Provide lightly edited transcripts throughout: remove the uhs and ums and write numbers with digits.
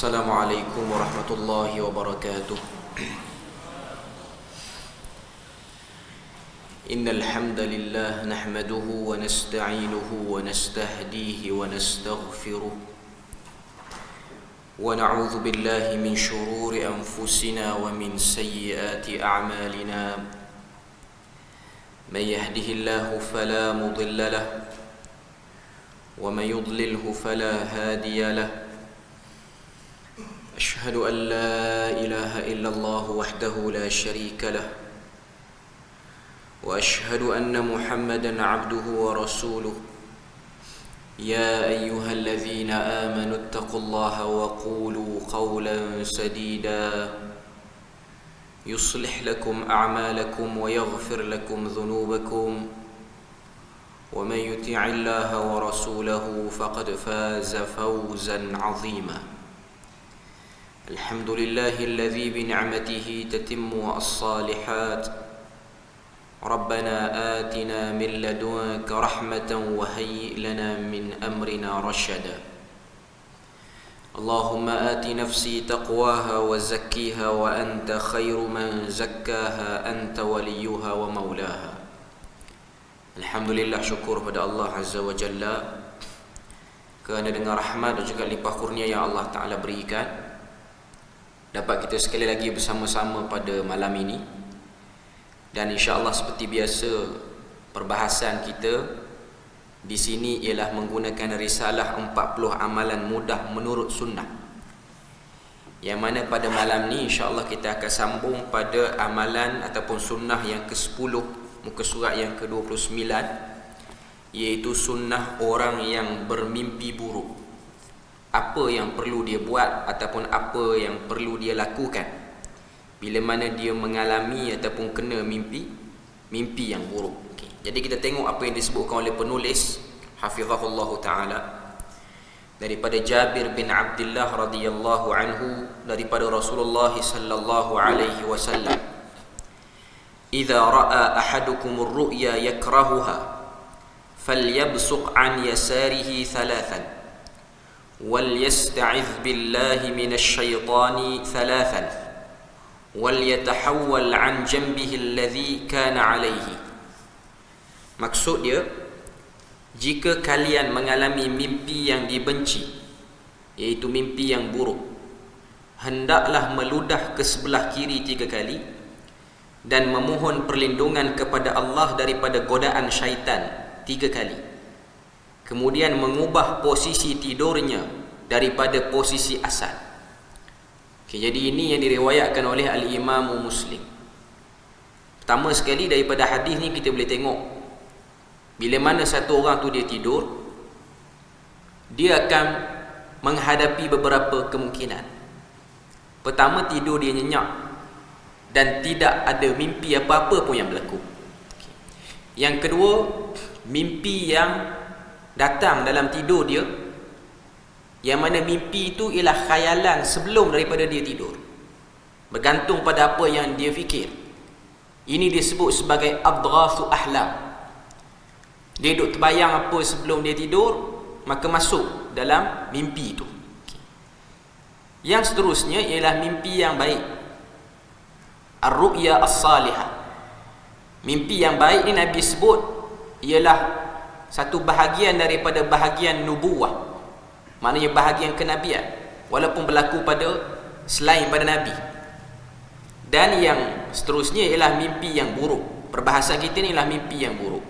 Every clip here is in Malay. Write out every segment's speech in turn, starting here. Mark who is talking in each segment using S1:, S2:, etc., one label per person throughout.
S1: Assalamualaikum warahmatullahi wabarakatuh. Innal hamdalillah nahmaduhu wa nasta'inuhu wa nastahdihi wa nastaghfiruh wa na'udzu billahi min shururi anfusina wa min sayyiati a'malina. Man yahdihillahu fala mudilla lahu wa man yudlilhu fala hadiya lahu. أشهد أن لا إله إلا الله وحده لا شريك له وأشهد أن محمدا عبده ورسوله يا أيها الذين آمنوا اتقوا الله وقولوا قولا سديدا يصلح لكم أعمالكم ويغفر لكم ذنوبكم ومن يطع الله ورسوله فقد فاز فوزا عظيما. الحمد لله الذي بنعمته تتم الصالحات. ربنا آتنا من لدنك رحمة وهيئ لنا من أمرنا رشدا. اللهم آت نفسي تقواها وزكيها وأنت خير من زكاها أنت وليها ومولاها. الحمد لله, syukur pada Allah Azza wa Jalla kerana dengan rahmat dan juga limpah kurnia yang Allah Ta'ala berikan, dapat kita sekali lagi bersama-sama pada malam ini. Dan insya-Allah seperti biasa, perbahasan kita di sini ialah menggunakan risalah 40 amalan mudah menurut sunnah, yang mana pada malam ni insya-Allah kita akan sambung pada amalan ataupun sunnah yang ke-10, muka surat yang ke-29, iaitu sunnah orang yang bermimpi buruk. Apa yang perlu dia buat ataupun apa yang perlu dia lakukan bila mana dia mengalami ataupun kena mimpi yang buruk. Jadi kita tengok apa yang disebutkan oleh penulis hafizahullahu ta'ala daripada Jabir bin Abdullah radhiyallahu anhu, daripada Rasulullah sallallahu alaihi wasallam, "Idza ra'a ahadukum ar-ru'ya yakrahuha falyabsuq an yasarihi thalathan وَلْيَسْتَعِذْ بِاللَّهِ مِنَ الشَّيْطَانِ ثَلَاثًا وَلْيَتَحَوَّلْ عَنْ جَنْبِهِ الَّذِي كَانَ عَلَيْهِ." Maksud dia, jika kalian mengalami mimpi yang dibenci, iaitu mimpi yang buruk, hendaklah meludah ke sebelah kiri 3 kali dan memohon perlindungan kepada Allah daripada godaan syaitan 3 kali. Kemudian mengubah posisi tidurnya daripada posisi asal. Jadi ini yang diriwayatkan oleh Al-Imam Muslim. Pertama sekali, daripada hadis ni kita boleh tengok bila mana satu orang tu dia tidur, dia akan menghadapi beberapa kemungkinan. Pertama, tidur dia nyenyak dan tidak ada mimpi apa-apa pun yang berlaku. Yang kedua, mimpi yang datang dalam tidur dia, yang mana mimpi itu ialah khayalan sebelum daripada dia tidur, bergantung pada apa yang dia fikir. Ini disebut sebagai adghathu ahlam. Dia duk terbayang apa sebelum dia tidur, maka masuk dalam mimpi itu. Yang seterusnya ialah mimpi yang baik, ar-ru'ya as-salihah. Mimpi yang baik ni Nabi sebut ialah satu bahagian daripada bahagian nubuwah, maknanya bahagian kenabian, walaupun berlaku pada selain pada Nabi. Dan yang seterusnya ialah mimpi yang buruk. Perbahasan kita ni ialah mimpi yang buruk.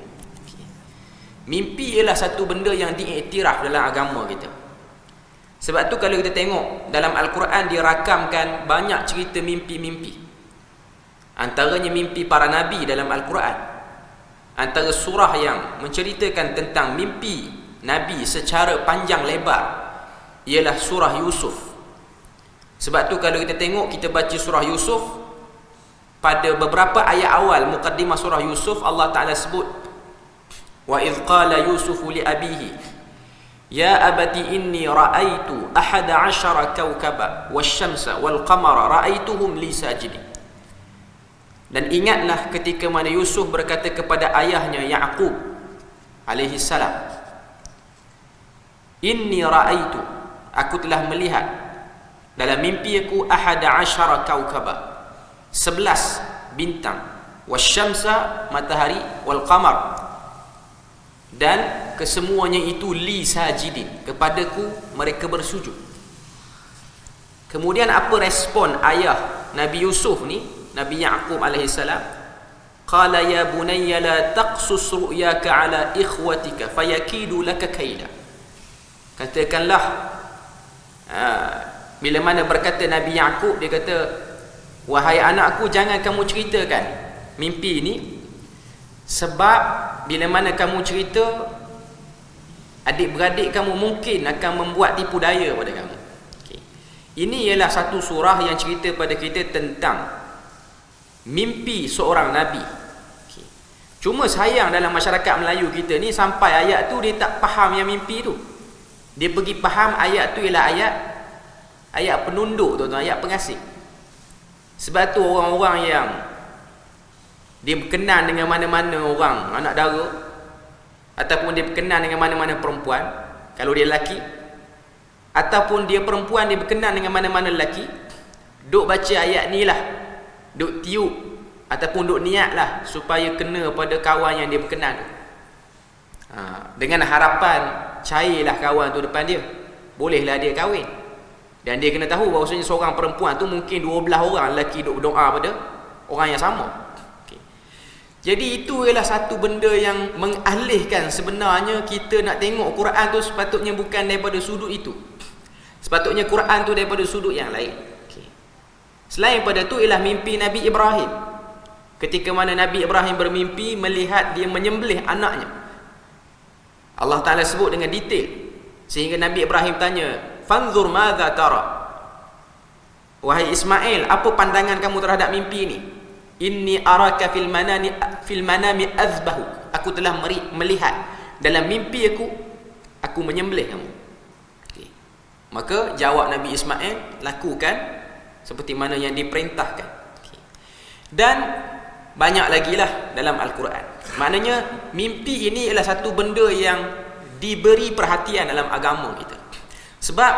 S1: Mimpi ialah satu benda yang diiktiraf dalam agama kita. Sebab tu kalau kita tengok dalam Al-Quran, dia rakamkan banyak cerita mimpi-mimpi. Antaranya mimpi para Nabi dalam Al-Quran. Antara surah yang menceritakan tentang mimpi Nabi secara panjang lebar ialah surah Yusuf. Sebab tu kalau kita tengok, kita baca surah Yusuf, pada beberapa ayat awal mukaddimah surah Yusuf, Allah Ta'ala sebut, "Wa idh qala Yusufu li abihi ya abati inni ra'aitu 11 kawkaba wasyamsa wal qamara ra'aituhum li sajidin." Dan ingatlah ketika mana Yusuf berkata kepada ayahnya Ya'qub alaihi salam, "Inni ra'aitu," aku telah melihat dalam mimpi aku 11 kaukaba, 11 bintang, wasyamsa matahari, wal qamar, dan kesemuanya itu li sajidin, kepadaku mereka bersujud. Kemudian apa respon ayah Nabi Yusuf ni, Nabi Yaqub alaihissalam? Qala ya bunayya la taqsus ru'yaka ala ikhwatika fayakidu laka kaida. Katakanlah, bila mana berkata Nabi Yaqub, dia kata, wahai anakku, jangan kamu ceritakan mimpi ini, sebab bila mana kamu cerita, adik-beradik kamu mungkin akan membuat tipu daya pada kamu. Ini ialah satu surah yang cerita pada kita tentang mimpi seorang Nabi. Cuma sayang dalam masyarakat Melayu kita ni, sampai ayat tu dia tak faham yang mimpi tu. Dia pergi faham ayat tu ialah ayat penunduk, tuan-tuan, ayat pengasih. Sebab tu orang-orang yang dia berkenan dengan mana-mana orang, anak dara, ataupun dia berkenan dengan mana-mana perempuan, kalau dia lelaki, ataupun dia perempuan, dia berkenan dengan mana-mana lelaki, duk baca ayat ni lah, duk tiup ataupun duk niat lah supaya kena pada kawan yang dia berkenan tu, dengan harapan cairlah kawan tu depan dia, bolehlah dia kahwin. Dan dia kena tahu bahawasanya seorang perempuan tu mungkin 12 orang lelaki duk berdoa pada orang yang sama. Jadi itu ialah satu benda yang mengalihkan sebenarnya kita nak tengok Quran tu sepatutnya bukan daripada sudut itu. Sepatutnya Quran tu daripada sudut yang lain. Selain pada tu ialah mimpi Nabi Ibrahim. Ketika mana Nabi Ibrahim bermimpi melihat dia menyembelih anaknya. Allah Ta'ala sebut dengan detail, sehingga Nabi Ibrahim tanya, "Fanzur madza tara?" Wahai Ismail, apa pandangan kamu terhadap mimpi ini? Inni araka fil manami azbahu. Aku telah melihat dalam mimpi aku menyembelih kamu. Maka jawab Nabi Ismail, lakukan seperti mana yang diperintahkan. Dan banyak lagi lah dalam Al-Quran. Maknanya mimpi ini adalah satu benda yang diberi perhatian dalam agama kita. Sebab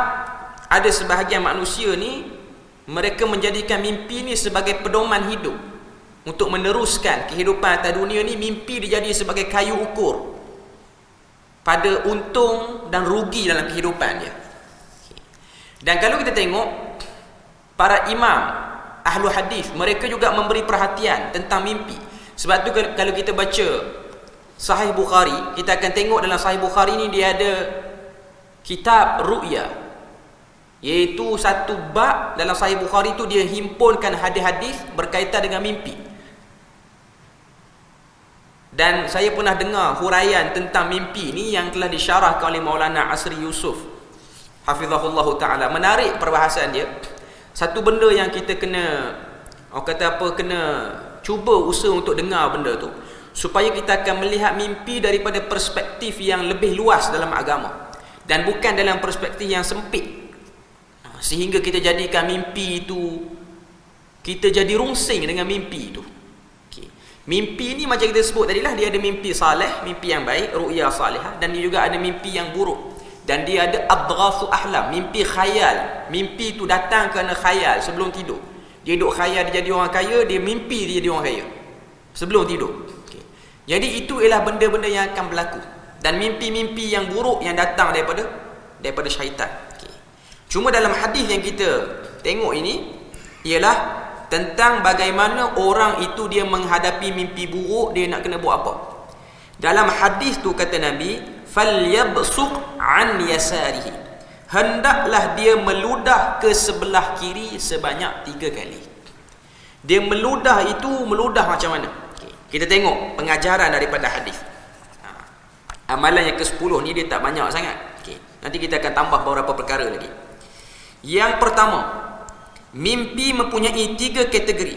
S1: ada sebahagian manusia ni, mereka menjadikan mimpi ni sebagai pedoman hidup. Untuk meneruskan kehidupan atas dunia ni, mimpi dijadi sebagai kayu ukur pada untung dan rugi dalam kehidupan dia. Dan kalau kita tengok para imam ahlu hadis, mereka juga memberi perhatian tentang mimpi. Sebab tu kalau kita baca Sahih Bukhari, kita akan tengok dalam Sahih Bukhari ni dia ada kitab ru'ya, iaitu satu bab dalam Sahih Bukhari tu dia himpunkan hadis-hadis berkaitan dengan mimpi. Dan saya pernah dengar huraian tentang mimpi ni yang telah disyarahkan oleh Maulana Asri Yusuf, hafizahullah ta'ala. Menarik perbahasan dia. Satu benda yang kita kena, kena cuba usaha untuk dengar benda tu, supaya kita akan melihat mimpi daripada perspektif yang lebih luas dalam agama, dan bukan dalam perspektif yang sempit, sehingga kita jadikan mimpi itu, kita jadi rungsing dengan mimpi itu. Mimpi ni macam kita sebut tadilah, dia ada mimpi saleh, mimpi yang baik, ru'ya salihah, dan dia juga ada mimpi yang buruk. Dan dia ada adghasu ahlam, mimpi khayal. Mimpi tu datang kerana khayal sebelum tidur. Dia duduk khayal dia jadi orang kaya, dia mimpi dia jadi orang kaya sebelum tidur. Jadi itu ialah benda-benda yang akan berlaku. Dan mimpi-mimpi yang buruk yang datang daripada syaitan. Cuma dalam hadis yang kita tengok ini ialah tentang bagaimana orang itu dia menghadapi mimpi buruk, dia nak kena buat apa. Dalam hadis tu kata Nabi, falyabsuq an yasarihi, hendaklah dia meludah ke sebelah kiri sebanyak 3 kali. Dia meludah itu meludah macam mana? Kita tengok pengajaran daripada hadis. Amalan yang ke-10 ni dia tak banyak sangat. Nanti kita akan tambah beberapa perkara lagi. Yang pertama, mimpi mempunyai 3 kategori.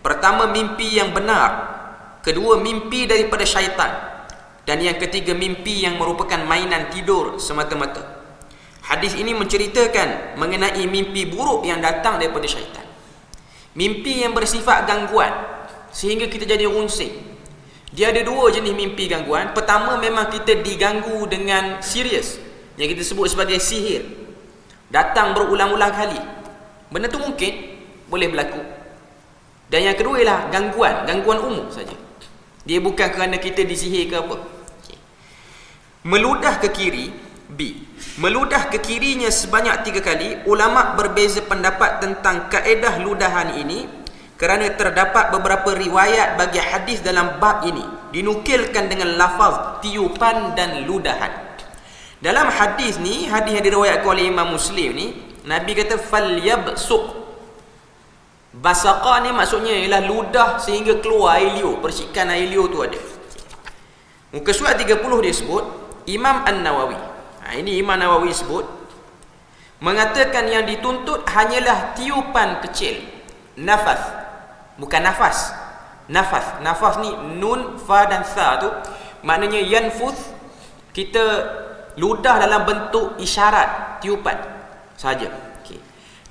S1: Pertama, mimpi yang benar. Kedua, mimpi daripada syaitan. Dan yang ketiga, mimpi yang merupakan mainan tidur semata-mata. Hadis ini menceritakan mengenai mimpi buruk yang datang daripada syaitan. Mimpi yang bersifat gangguan sehingga kita jadi rungsing. Dia ada 2 jenis mimpi gangguan. Pertama, memang kita diganggu dengan serius, yang kita sebut sebagai sihir, datang berulang-ulang kali. Benda tu mungkin boleh berlaku. Dan yang kedua ialah gangguan umum saja. Dia bukan kerana kita disihir ke apa. Okay. Meludah ke kiri, B. Meludah ke kirinya sebanyak 3 kali. Ulama berbeza pendapat tentang kaedah ludahan ini kerana terdapat beberapa riwayat bagi hadis dalam bab ini dinukilkan dengan lafaz tiupan dan ludahan. Dalam hadis ni, hadis yang diriwayatkan oleh Imam Muslim ni, Nabi kata falyabsuq. Basaqa ni maksudnya ialah ludah sehingga keluar air liur, percikan air liur tu ada. Muka surat 30 dia sebut Imam An-Nawawi. Ini Imam Nawawi sebut mengatakan yang dituntut hanyalah tiupan kecil. Nafas, bukan nafas. Nafas ni nun, fa dan sa tu maknanya yanfuth, kita ludah dalam bentuk isyarat tiupan saja. Okay.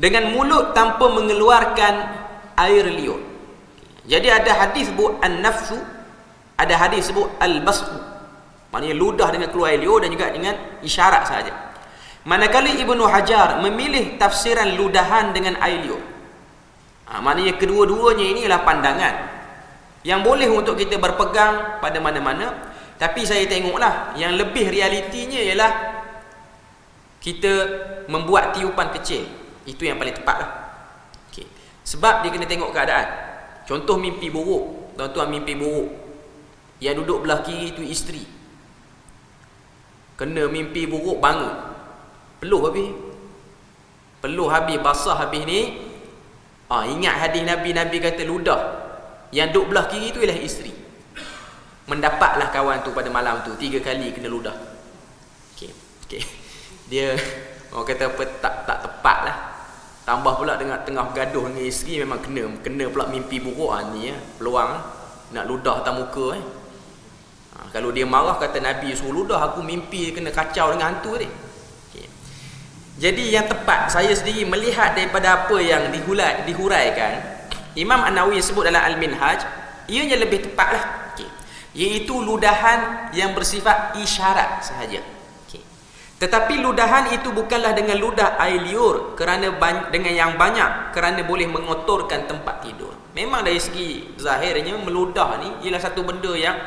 S1: Dengan mulut tanpa mengeluarkan air liur. Okay. Jadi ada hadis sebut an-nafsu, ada hadis sebut al-basqu. Maknanya ludah dengan keluar air liur dan juga dengan isyarat saja. Manakala Ibnu Hajar memilih tafsiran ludahan dengan air liur. Maknanya kedua-duanya ini adalah pandangan yang boleh untuk kita berpegang pada mana-mana. Tapi saya tengoklah yang lebih realitinya ialah kita membuat tiupan kecil. Itu yang paling tepat lah. Okay. Sebab dia kena tengok keadaan. Contoh mimpi buruk. Tuan-tuan mimpi buruk. Yang duduk belah kiri itu isteri. Kena mimpi buruk bangun. Peluh habis. Basah habis ni. Ingat hadis Nabi kata ludah. Yang duduk belah kiri itu ialah isteri. Mendapatlah kawan tu pada malam tu 3 kali kena ludah. Okay. Dia orang kata apa, tak tepat lah. Tambah pula dengan tengah bergaduh dengan isteri, memang kena pula mimpi buruk. Ni peluang nak ludah atas muka. Kalau dia marah kata Nabi suruh ludah, aku mimpi kena kacau dengan hantu ni. Okay. Jadi yang tepat, saya sendiri melihat daripada apa yang dihuraikan Imam An-Nawawi sebut dalam Al-Minhaj, ianya lebih tepat lah. Iaitu ludahan yang bersifat isyarat sahaja. Okay. Tetapi ludahan itu bukanlah dengan ludah air liur dengan yang banyak kerana boleh mengotorkan tempat tidur. Memang dari segi zahirnya meludah ni ialah satu benda yang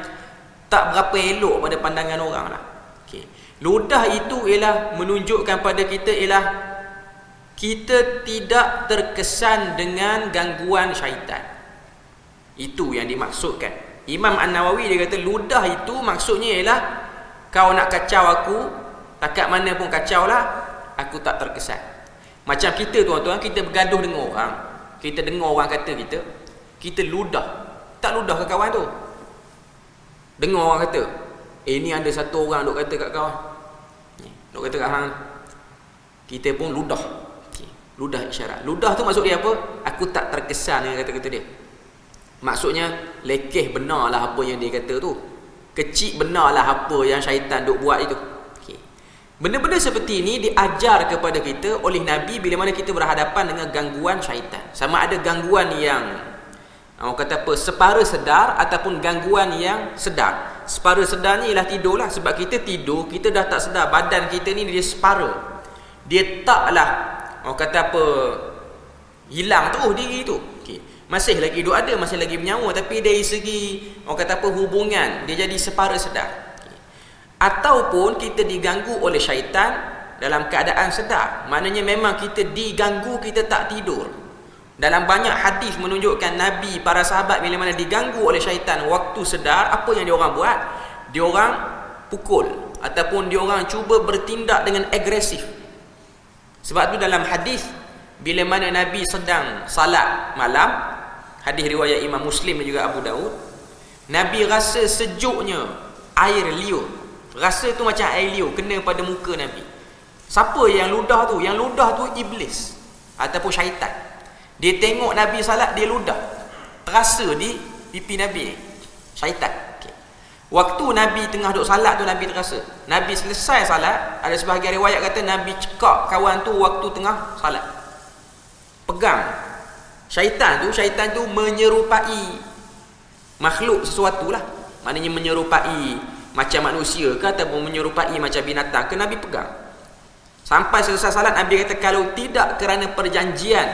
S1: tak berapa elok pada pandangan orang lah. Okay. Ludah itu ialah menunjukkan pada kita ialah kita tidak terkesan dengan gangguan syaitan. Itu yang dimaksudkan. Imam An-Nawawi dia kata ludah itu maksudnya ialah kau nak kacau aku, takat mana pun kacau lah, aku tak terkesan. Macam kita tuan-tuan, kita bergaduh dengan orang, kita dengar orang kata kita ludah. Tak ludah ke kawan tu? Dengar orang kata, ni ada satu orang duk kata kat kawan, duk kata kat hang, kita pun ludah. Ludah isyarat. Ludah tu maksud dia apa? Aku tak terkesan dengan kata-kata dia. Maksudnya lekeh benarlah apa yang dia kata tu. Kecil benarlah apa yang syaitan duk buat itu. Okay. Benda-benda seperti ini diajar kepada kita oleh Nabi bila mana kita berhadapan dengan gangguan syaitan. Sama ada gangguan yang orang kata apa, separa sedar ataupun gangguan yang sedar. Separa sedar ni ialah tidur lah. Sebab kita tidur, kita dah tak sedar badan kita ni dia separa. Dia taklah orang kata apa, hilang terus diri tu. Okay. Masih lagi hidup ada, masih lagi bernyawa, tapi dari segi orang kata apa, hubungan dia jadi separa sedar. Okay. Ataupun kita diganggu oleh syaitan dalam keadaan sedar. Maknanya memang kita diganggu, kita tak tidur. Dalam banyak hadis menunjukkan Nabi, para sahabat bila mana diganggu oleh syaitan waktu sedar, apa yang diorang buat? Diorang pukul ataupun diorang cuba bertindak dengan agresif. Sebab tu dalam hadis bila mana Nabi sedang salat malam, hadis riwayat Imam Muslim dan juga Abu Daud, Nabi rasa sejuknya air liur. Rasa tu macam air liur kena pada muka Nabi. Siapa yang ludah tu? Yang ludah tu iblis ataupun syaitan. Dia tengok Nabi salat, dia ludah. Terasa di pipi Nabi, syaitan. Okay. Waktu Nabi tengah duduk salat tu, Nabi terasa. Nabi selesai salat, ada sebahagian riwayat kata Nabi cekak kawan tu waktu tengah salat. Pegang. Syaitan tu menyerupai makhluk sesuatu lah. Maknanya menyerupai macam manusia ke ataupun menyerupai macam binatang ke, Nabi pegang. Sampai selesai salat Nabi kata, kalau tidak kerana perjanjian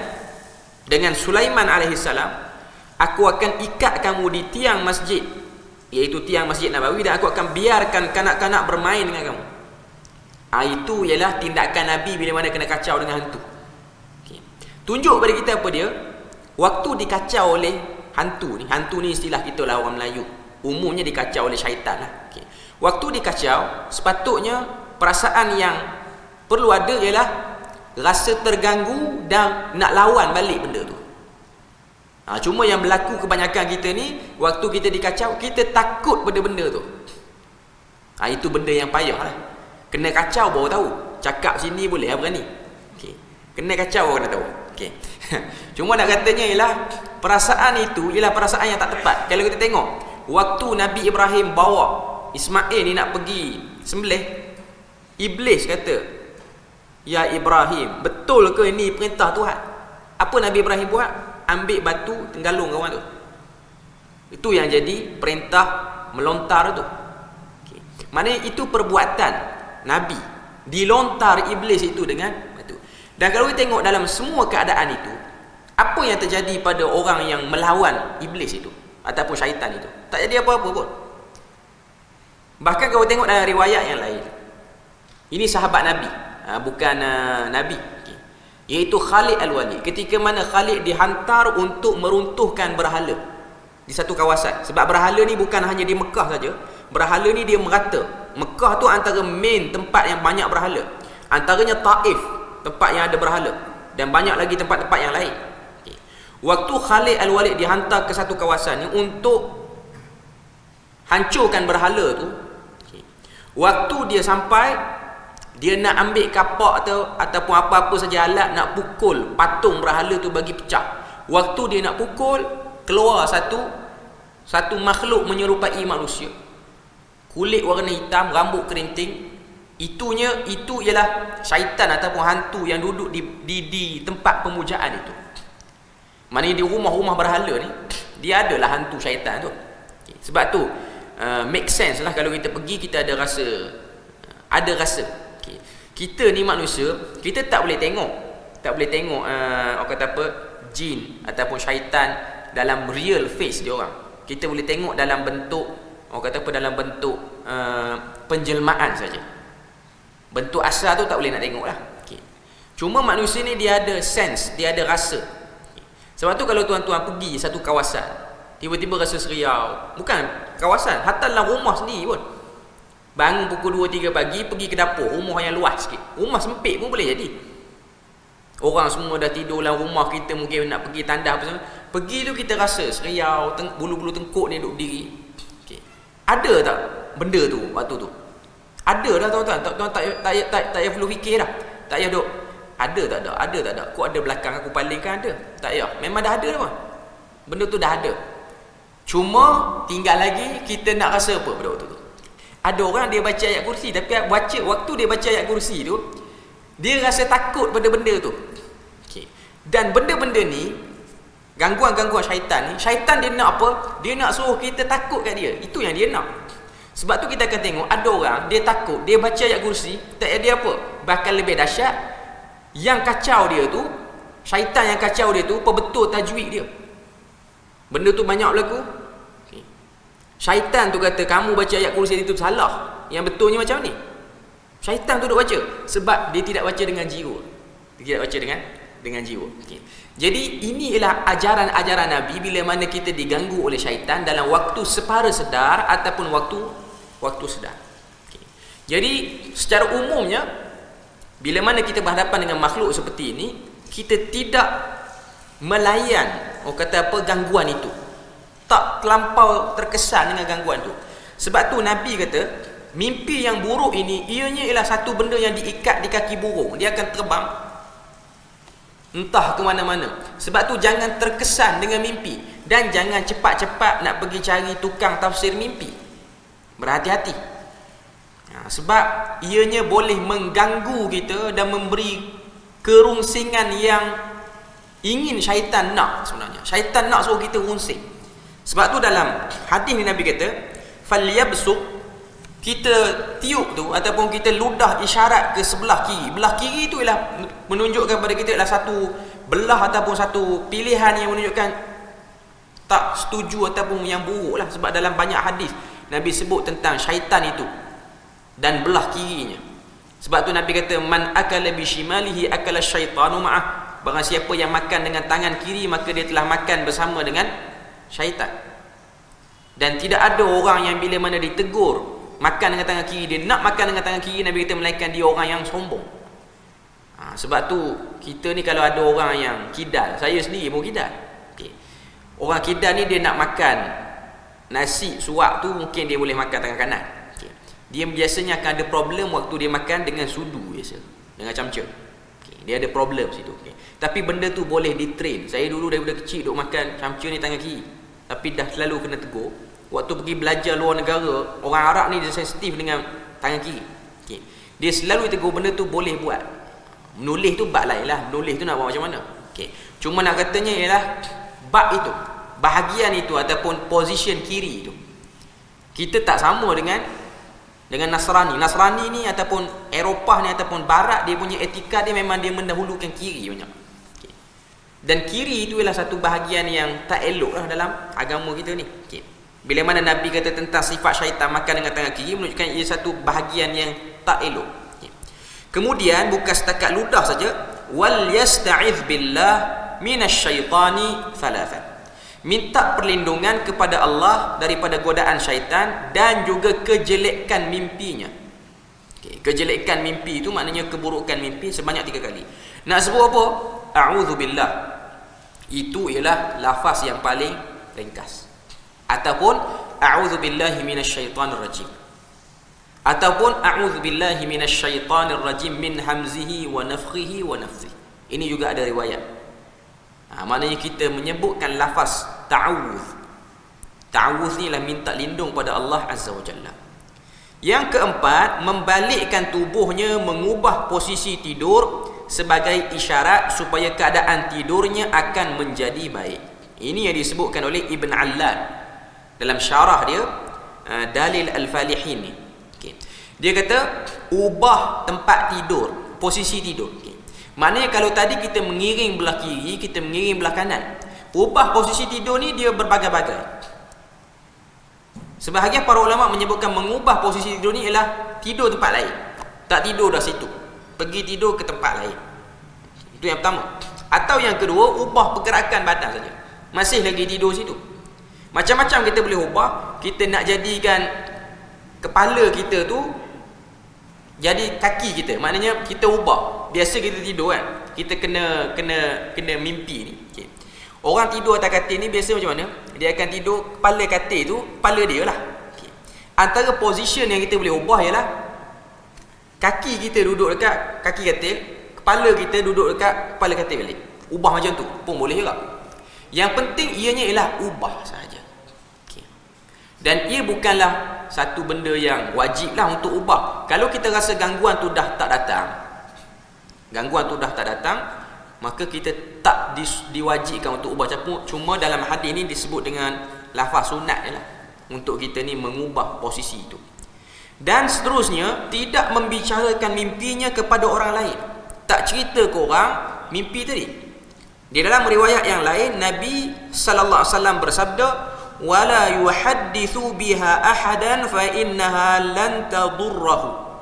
S1: dengan Sulaiman alaihissalam, aku akan ikat kamu di tiang masjid, iaitu tiang Masjid Nabawi, dan aku akan biarkan kanak-kanak bermain dengan kamu. Itu ialah tindakan Nabi bila mana kena kacau dengan hantu. Tunjuk pada kita apa dia? Waktu dikacau oleh hantu ni istilah kita lah orang Melayu, umumnya dikacau oleh syaitan lah. Waktu dikacau, sepatutnya perasaan yang perlu ada ialah rasa terganggu dan nak lawan balik benda tu. Cuma yang berlaku kebanyakan kita ni, waktu kita dikacau, kita takut pada benda tu. Itu benda yang payah lah. Kena kacau baru tahu. Cakap sini boleh berani. Kena kacau baru kena tahu. Cuma nak katanya ialah perasaan itu ialah perasaan yang tak tepat. Kalau kita tengok waktu Nabi Ibrahim bawa Ismail ni nak pergi sembelih, Iblis kata, ya Ibrahim, betul ke ini perintah Tuhan? Apa Nabi Ibrahim buat? Ambil batu, tenggalung kawan tu. Itu yang jadi perintah melontar tu. Maknanya itu perbuatan Nabi, dilontar Iblis itu dengan batu. Dan kalau kita tengok dalam semua keadaan itu, apa yang terjadi pada orang yang melawan Iblis itu ataupun syaitan itu? Tak jadi apa-apa pun. Bahkan kalau tengok dalam riwayat yang lain, ini sahabat Nabi, bukan Nabi, iaitu Khalid Al-Walid. Ketika mana Khalid dihantar untuk meruntuhkan berhala di satu kawasan. Sebab berhala ni bukan hanya di Mekah saja, berhala ni dia merata. Mekah tu antara main tempat yang banyak berhala, antaranya Taif, tempat yang ada berhala, dan banyak lagi tempat-tempat yang lain. Waktu Khalid Al-Walid dihantar ke satu kawasan ni untuk hancurkan berhala tu, waktu dia sampai, dia nak ambil kapak ataupun apa-apa saja alat nak pukul patung berhala tu bagi pecah. Waktu dia nak pukul, keluar satu makhluk menyerupai manusia, kulit warna hitam, rambut kerinting. Itu ialah syaitan ataupun hantu yang duduk di tempat pemujaan itu. Maknanya di rumah-rumah berhala ni, dia adalah hantu syaitan tu. Sebab tu make sense lah kalau kita pergi, kita ada rasa. Kita ni manusia, kita tak boleh tengok orang kata apa, jin ataupun syaitan dalam real face dia orang. Kita boleh tengok dalam bentuk, orang kata apa, dalam bentuk penjelmaan saja. Bentuk asal tu tak boleh nak tengok lah. Cuma manusia ni dia ada sense, dia ada rasa. Sebab tu kalau tuan-tuan pergi satu kawasan, tiba-tiba rasa seriau, bukan kawasan, hatta dalam rumah sendiri pun, bangun pukul 2-3 pagi, pergi ke dapur, rumah yang luas sikit, rumah sempit pun boleh jadi. Orang semua dah tidur dalam rumah, kita mungkin nak pergi tandas apa semua, pergi tu kita rasa seriau, bulu-bulu tengkuk ni duduk berdiri. Ada tak benda tu waktu tu? Ada dah tuan-tuan. Tuan-tuan tak payah perlu fikir dah. Tak payah duk ada tak ada. Kok ada belakang aku palingkan ada. Tak payah. Memang dah ada dah bang. Benda tu dah ada. Cuma tinggal lagi kita nak rasa apa pada waktu tu. Ada orang dia baca ayat kursi, tapi waktu dia baca ayat kursi tu, dia rasa takut pada benda tu. Dan benda-benda ni, gangguan-gangguan syaitan ni, syaitan dia nak apa? Dia nak suruh kita takut kat dia. Itu yang dia nak. Sebab tu kita akan tengok ada orang dia takut, dia baca ayat kursi, tak ada apa. Bahkan lebih dahsyat, yang kacau dia tu, syaitan yang kacau dia tu, betul tajwid dia. Benda tu banyak berlaku. Syaitan tu kata kamu baca ayat kursi itu salah. Yang betulnya macam ni. Syaitan tu duk baca sebab dia tidak baca dengan jiwa. Dia tidak baca dengan jiwa. Jadi ini ialah ajaran-ajaran Nabi bila mana kita diganggu oleh syaitan dalam waktu separa sedar ataupun waktu sedar. Jadi secara umumnya bila mana kita berhadapan dengan makhluk seperti ini, kita tidak melayan kata apa gangguan itu. Tak terlampau terkesan dengan gangguan tu. Sebab tu Nabi kata, mimpi yang buruk ini ianya ialah satu benda yang diikat di kaki burung. Dia akan terbang entah ke mana-mana. Sebab tu jangan terkesan dengan mimpi, dan jangan cepat-cepat nak pergi cari tukang tafsir mimpi. Berhati-hati. Sebab ianya boleh mengganggu kita dan memberi kerungsingan yang ingin syaitan nak sebenarnya. Syaitan nak suruh kita rungsing. Sebab tu dalam hadis ni Nabi kata, falyabsuq kita tiup tu ataupun kita ludah isyarat ke sebelah kiri. Belah kiri tu ialah menunjukkan pada kita ialah satu belah ataupun satu pilihan yang menunjukkan tak setuju ataupun yang buruk lah. Sebab dalam banyak hadis Nabi sebut tentang syaitan itu dan belah kirinya. Sebab tu Nabi kata man akala bishimalihi akala syaitanu ma'ah. Barang siapa yang makan dengan tangan kiri maka dia telah makan bersama dengan syaitan. Dan tidak ada orang yang bila mana ditegur makan dengan tangan kiri, dia nak makan dengan tangan kiri, Nabi kata melainkan dia orang yang sombong. Sebab tu kita ni kalau ada orang yang kidal, saya sendiri pun kidal. Okay. Orang kidal ni dia nak makan nasi suap tu mungkin dia boleh makan tangan kanan. Okay. Dia biasanya akan ada problem waktu dia makan dengan sudu biasa, dengan camca. Okay. Dia ada problem situ. Okay. Tapi benda tu boleh ditrain. Saya dulu daripada kecil duk makan camca ni tangan kiri, tapi dah selalu kena tegur. Waktu pergi belajar luar negara, orang Arab ni dia sensitif dengan tangan kiri. Okay. Dia selalu tegur benda tu boleh buat. Menulis tu bab lain lah. Menulis tu nak buat macam mana. Okay. Cuma nak katanya ialah bab itu, bahagian itu ataupun position kiri itu, kita tak sama dengan Nasrani. Nasrani ni ataupun Eropah ni ataupun Barat, dia punya etika dia memang dia mendahulukan kiri banyak. Okay. Dan kiri itu ialah satu bahagian yang tak elok lah dalam agama kita ni. Okay. Bila mana Nabi kata tentang sifat syaitan makan dengan tangan kiri, menunjukkan ia satu bahagian yang tak elok. Kemudian bukan setakat ludah saja, wal yasta'iz billah minasyaitani thalathan. Minta perlindungan kepada Allah daripada godaan syaitan dan juga kejelekan mimpinya. Okay. Kejelekan mimpi itu maknanya keburukan mimpi sebanyak 3 kali. Nak sebut apa? A'udzubillah. Itu ialah lafaz yang paling ringkas. Ataupun a'udzubillahi minasyaitanir rajim. Ataupun a'udzubillahi minasyaitanir rajim min hamzihi wa nafthihi wa nafthihi. Ini juga ada riwayat. Maknanya kita menyebutkan lafaz ta'awuz. Ta'awuz ni ialah minta lindung pada Allah Azza wa Jalla. Yang keempat, membalikkan tubuhnya, mengubah posisi tidur sebagai isyarat supaya keadaan tidurnya akan menjadi baik. Ini yang disebutkan oleh Ibn Allan dalam syarah dia Dalil Al-Falihin ni. Okay. Dia kata ubah tempat tidur, posisi tidur. Okay. Maknanya kalau tadi kita mengiring belah kiri, kita mengiring belah kanan. Ubah posisi tidur ni dia berbagai-bagai. Sebahagian para ulama menyebutkan mengubah posisi tidur ni ialah tidur tempat lain. Tak tidur dah situ, pergi tidur ke tempat lain. Itu yang pertama. Atau yang kedua, ubah pergerakan badan saja. Masih lagi tidur situ. Macam-macam kita boleh ubah. Kita nak jadikan kepala kita tu jadi kaki kita. Maknanya kita ubah. Biasa kita tidur kan, kita kena mimpi ni. Okay. Orang tidur atas katil ni biasa macam mana? Dia akan tidur kepala katil tu, kepala dia lah. Okay. Antara position yang kita boleh ubah ialah kaki kita duduk dekat kaki katil, kepala kita duduk dekat kepala katil balik. Ubah macam tu pun boleh juga. Yang penting ianya ialah ubah sahaja. Okay. Dan ia bukanlah satu benda yang wajib lah untuk ubah. Kalau kita rasa gangguan tu dah tak datang, maka kita tak diwajibkan untuk ubah. Cuma dalam hadis ni disebut dengan lafaz sunat lah, untuk kita ni mengubah posisi itu. Dan seterusnya, tidak membicarakan mimpinya kepada orang lain. Tak cerita ke orang mimpi tadi. Di dalam riwayat yang lain, Nabi sallallahu alaihi wasallam bersabda, "Wala yuhaddithu biha ahadan fa innaha lan tadurruhu."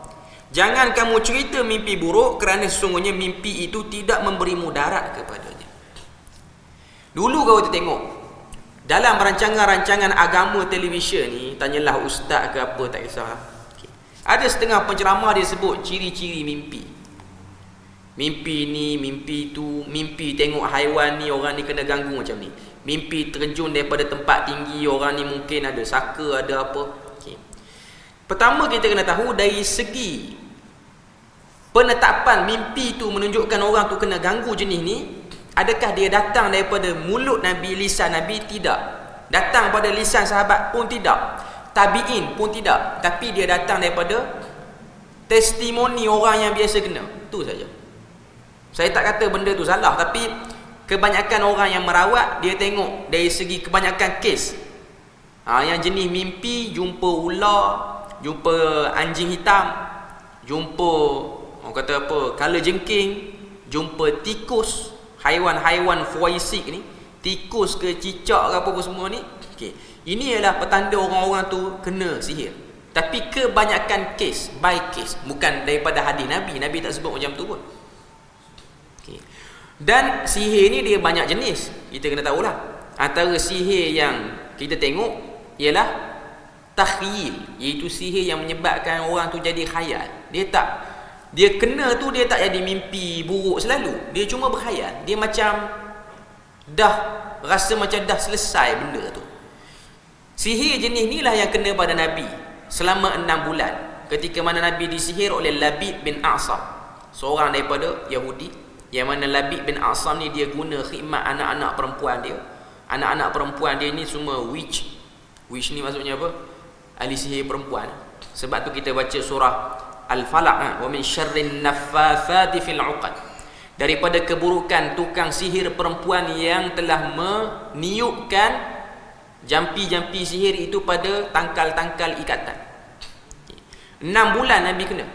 S1: Jangan kamu cerita mimpi buruk kerana sesungguhnya mimpi itu tidak memberi mudarat kepadanya. Dulu kau tengok dalam rancangan-rancangan agama televisyen ni, tanyalah ustaz ke apa tak kisah. Okay. Ada setengah penceramah dia sebut ciri-ciri mimpi. Mimpi ni, mimpi tu, mimpi tengok haiwan ni, orang ni kena ganggu macam ni. Mimpi terjun daripada tempat tinggi, orang ni mungkin ada saka, ada apa. Okay. Pertama kita kena tahu dari segi penetapan mimpi tu menunjukkan orang tu kena ganggu jenis ni. Adakah dia datang daripada mulut Nabi, lisan Nabi? Tidak. Datang pada lisan sahabat pun tidak. Tabi'in pun tidak. Tapi dia datang daripada testimoni orang yang biasa kena. Itu saja. Saya tak kata benda tu salah, tapi kebanyakan orang yang merawat, dia tengok dari segi kebanyakan kes. Yang jenis mimpi jumpa ular, jumpa anjing hitam, jumpa orang kata apa, kala jengking, jumpa tikus, haiwan-haiwan fuaisik ni, tikus ke cicak ke apa semua ni, okey, ini ialah petanda orang-orang tu kena sihir. Tapi kebanyakan case by case, bukan daripada hadis Nabi. Nabi tak sebut macam tu pun. Okay. Dan sihir ni dia banyak jenis. Kita kena tahulah. Antara sihir yang kita tengok ialah takhyil, iaitu sihir yang menyebabkan orang tu jadi khayal. Dia kena tu dia tak jadi mimpi buruk selalu. Dia cuma berkhayal. Dia macam dah rasa macam dah selesai benda tu. Sihir jenis ni lah yang kena pada Nabi selama 6 bulan. Ketika mana Nabi disihir oleh Labid bin A'sam, seorang daripada Yahudi, yang mana Labid bin A'sam ni dia guna khidmat anak-anak perempuan dia. Anak-anak perempuan dia ni semua witch. Witch ni maksudnya apa? Ahli sihir perempuan. Sebab tu kita baca surah Al-Falaq, wa min syarrin naffathati fil 'uqad. Daripada keburukan tukang sihir perempuan yang telah meniupkan jampi-jampi sihir itu pada tangkal-tangkal ikatan. 6 bulan Nabi kena.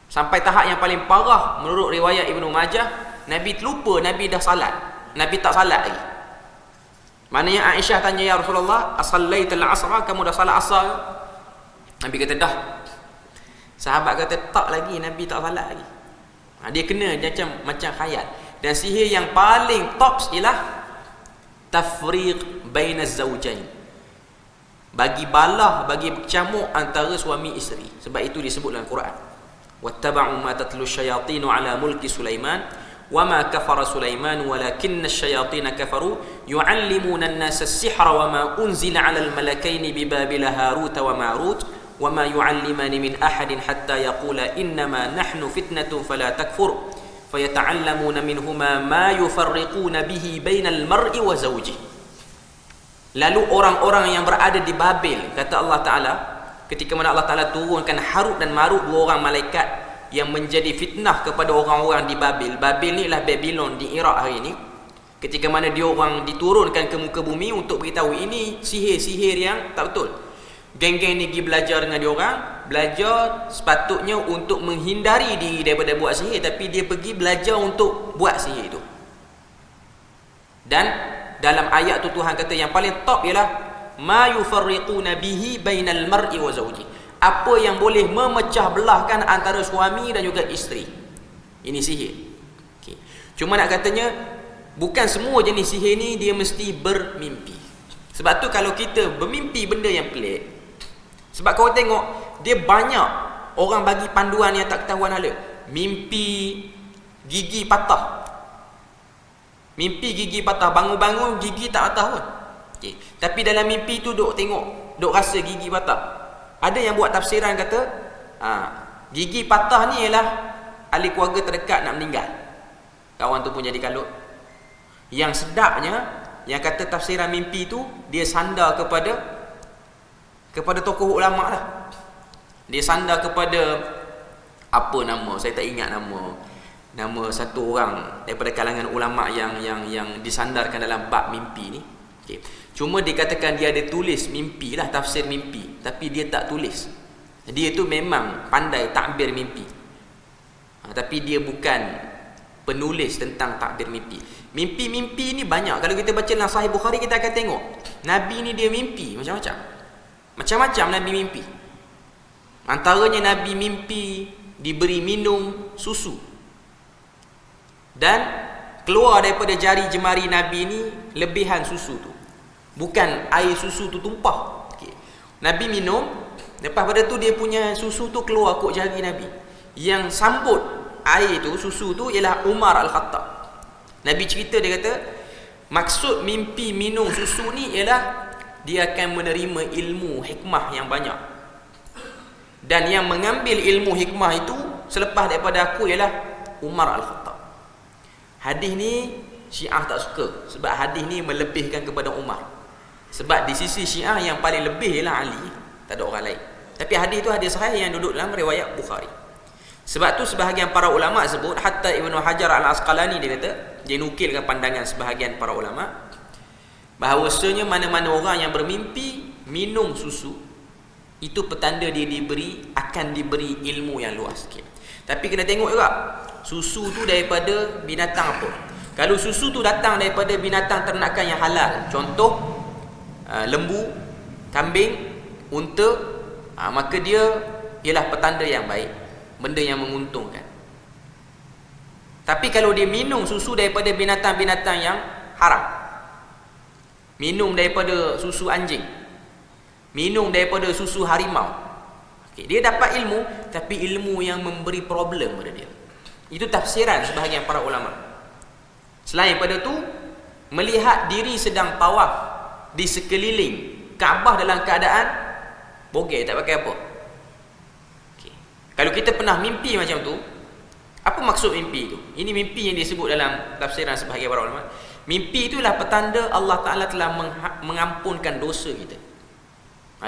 S1: Sampai tahap yang paling parah menurut riwayat Ibnu Majah, Nabi terlupa Nabi dah salat. Nabi tak salat lagi. Maknanya Aisyah tanya, ya Rasulullah, asallaital asra, kamu dah salat asar? Nabi kata dah. Sahabat kata tak lagi, Nabi tak salat lagi. Dia kena macam khayal. Dan sihir yang paling top ialah tafriq bainaz zawjain, bagi balah, bagi bercamuk antara suami isteri. Sebab itu disebut dalam Quran, wattaba'u ma tatlu syayatinu ala mulki Sulaiman wama kafara Sulaiman walakinna asyayatina kafaru yu'allimuna an-nasa as-sihra wama unzila 'alal malakaini bi babila Harut wa Marut wama yu'allimani min ahadin hatta yaqula innama nahnu fitnatun fala takfur fayata'allamuna minhuma ma yufarriquna bihi bainal mar'i wa zawjihi. Lalu orang-orang yang berada di Babil, kata Allah Ta'ala, ketika mana Allah Ta'ala turunkan Harut dan Marut, 2 orang malaikat yang menjadi fitnah kepada orang-orang di Babil. Babil ni ialah Babylon di Iraq hari ini. Ketika mana dia orang diturunkan ke muka bumi untuk beritahu ini sihir-sihir yang tak betul. Geng-geng ni pergi belajar dengan dia orang, belajar sepatutnya untuk menghindari diri daripada buat sihir, tapi dia pergi belajar untuk buat sihir itu. Dan dalam ayat tu Tuhan kata yang paling top ialah ma yufarriquna bihi bainal mar'i wa zawji, apa yang boleh memecah belahkan antara suami dan juga isteri. Ini sihir. Okay. Cuma nak katanya bukan semua jenis sihir ni dia mesti bermimpi. Sebab tu kalau kita bermimpi benda yang pelik, sebab kau tengok dia banyak orang bagi panduan yang tak ketahuan hala. Mimpi gigi patah. Mimpi gigi patah, bangun-bangun gigi tak patah pun. Okay. Tapi dalam mimpi tu duk tengok, duk rasa gigi patah. Ada yang buat tafsiran kata, gigi patah ni ialah ahli keluarga terdekat nak meninggal. Kawan tu pun jadi kalut. Yang sedapnya, yang kata tafsiran mimpi tu, dia sandar kepada tokoh ulama lah. Dia sandar kepada apa nama, saya tak ingat nama satu orang daripada kalangan ulama yang disandarkan dalam bab mimpi ni. Okay. Cuma dikatakan dia ada tulis mimpi lah, tafsir mimpi, tapi dia tak tulis. Dia tu memang pandai takbir mimpi, tapi dia bukan penulis tentang takbir mimpi. Mimpi-mimpi ni banyak. Kalau kita baca dalam Sahih Bukhari, kita akan tengok Nabi ni dia mimpi macam-macam Nabi mimpi. Antaranya Nabi mimpi diberi minum susu, dan keluar daripada jari jemari Nabi ni lebihan susu tu. Bukan air susu tu tumpah. Okay. Nabi minum, lepas pada tu dia punya susu tu keluar kok jari Nabi. Yang sambut air tu, susu tu ialah Umar Al-Khattab. Nabi cerita, dia kata maksud mimpi minum susu ni ialah dia akan menerima ilmu hikmah yang banyak. Dan yang mengambil ilmu hikmah itu selepas daripada aku ialah Umar Al-Khattab. Hadis ni Syiah tak suka, sebab hadis ni melebihkan kepada Umar. Sebab di sisi Syiah yang paling lebih ialah Ali, tak ada orang lain. Tapi hadis tu hadis sahih yang duduk dalam riwayat Bukhari. Sebab tu sebahagian para ulama sebut, hatta Ibnu Hajar Al-Asqalani dia kata, dia nukilkan pandangan sebahagian para ulama bahawasanya mana-mana orang yang bermimpi minum susu, itu petanda dia akan diberi ilmu yang luas. Tapi kena tengok juga, susu tu daripada binatang apa. Kalau susu tu datang daripada binatang ternakan yang halal, contoh lembu, kambing, unta, maka dia ialah petanda yang baik, benda yang menguntungkan. Tapi kalau dia minum susu daripada binatang-binatang yang haram, minum daripada susu anjing, minum daripada susu harimau, dia dapat ilmu, tapi ilmu yang memberi problem pada dia. Itu tafsiran sebahagian para ulama. Selain pada tu, melihat diri sedang tawaf di sekeliling Kaabah dalam keadaan bogel, tak pakai apa. Kalau kita pernah mimpi macam tu, apa maksud mimpi itu? Ini mimpi yang disebut dalam tafsiran sebahagian para ulama. Mimpi itulah petanda Allah Ta'ala telah mengampunkan dosa kita.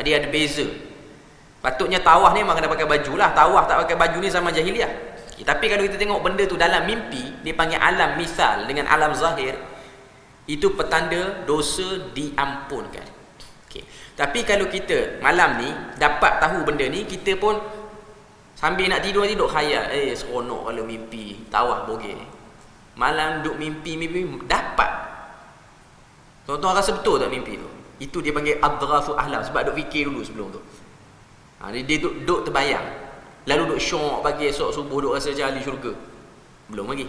S1: Dia ada beza. Patutnya tawaf ni memang kena pakai baju lah. Tawaf tak pakai baju ni zaman jahiliah. Tapi kalau kita tengok benda tu dalam mimpi, dia panggil alam misal dengan alam zahir, itu petanda dosa diampunkan. Tapi kalau kita malam ni dapat tahu benda ni, kita pun sambil nak tidur khayal, seronok kalau mimpi tawaf bogel. Malam duk mimpi dapat. Tuan-tuan rasa betul tak mimpi tu? Itu dia panggil adghafu ahlam, sebab duk fikir dulu sebelum tu. Dia duk terbayang. Lalu duk syok pagi, esok subuh duk rasa macam ahli syurga. Belum lagi.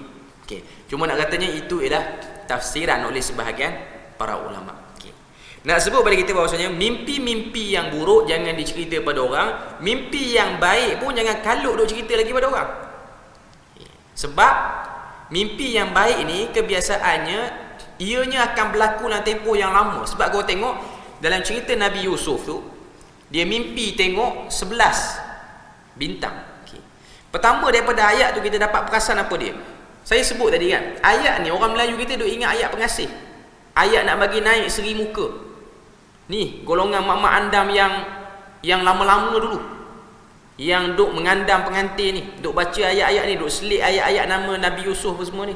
S1: Cuma nak katanya itu ialah tafsiran oleh sebahagian para ulama. Nak sebut pada kita bahawasanya mimpi-mimpi yang buruk jangan dicerita pada orang, mimpi yang baik pun jangan kalut duk cerita lagi pada orang. Sebab mimpi yang baik ni kebiasaannya ianya akan berlaku dalam tempoh yang lama. Sebab kau tengok dalam cerita Nabi Yusuf tu, dia mimpi tengok 11 bintang. Pertama daripada ayat tu kita dapat perasan apa dia. Saya sebut tadi kan, ayat ni orang Melayu kita duk ingat ayat pengasih, ayat nak bagi naik seri muka. Ni golongan mak-mak andam yang lama-lama dulu, yang duk mengandam pengantin ni, duk baca ayat-ayat ni, duk selit ayat-ayat nama Nabi Yusuf semua ni,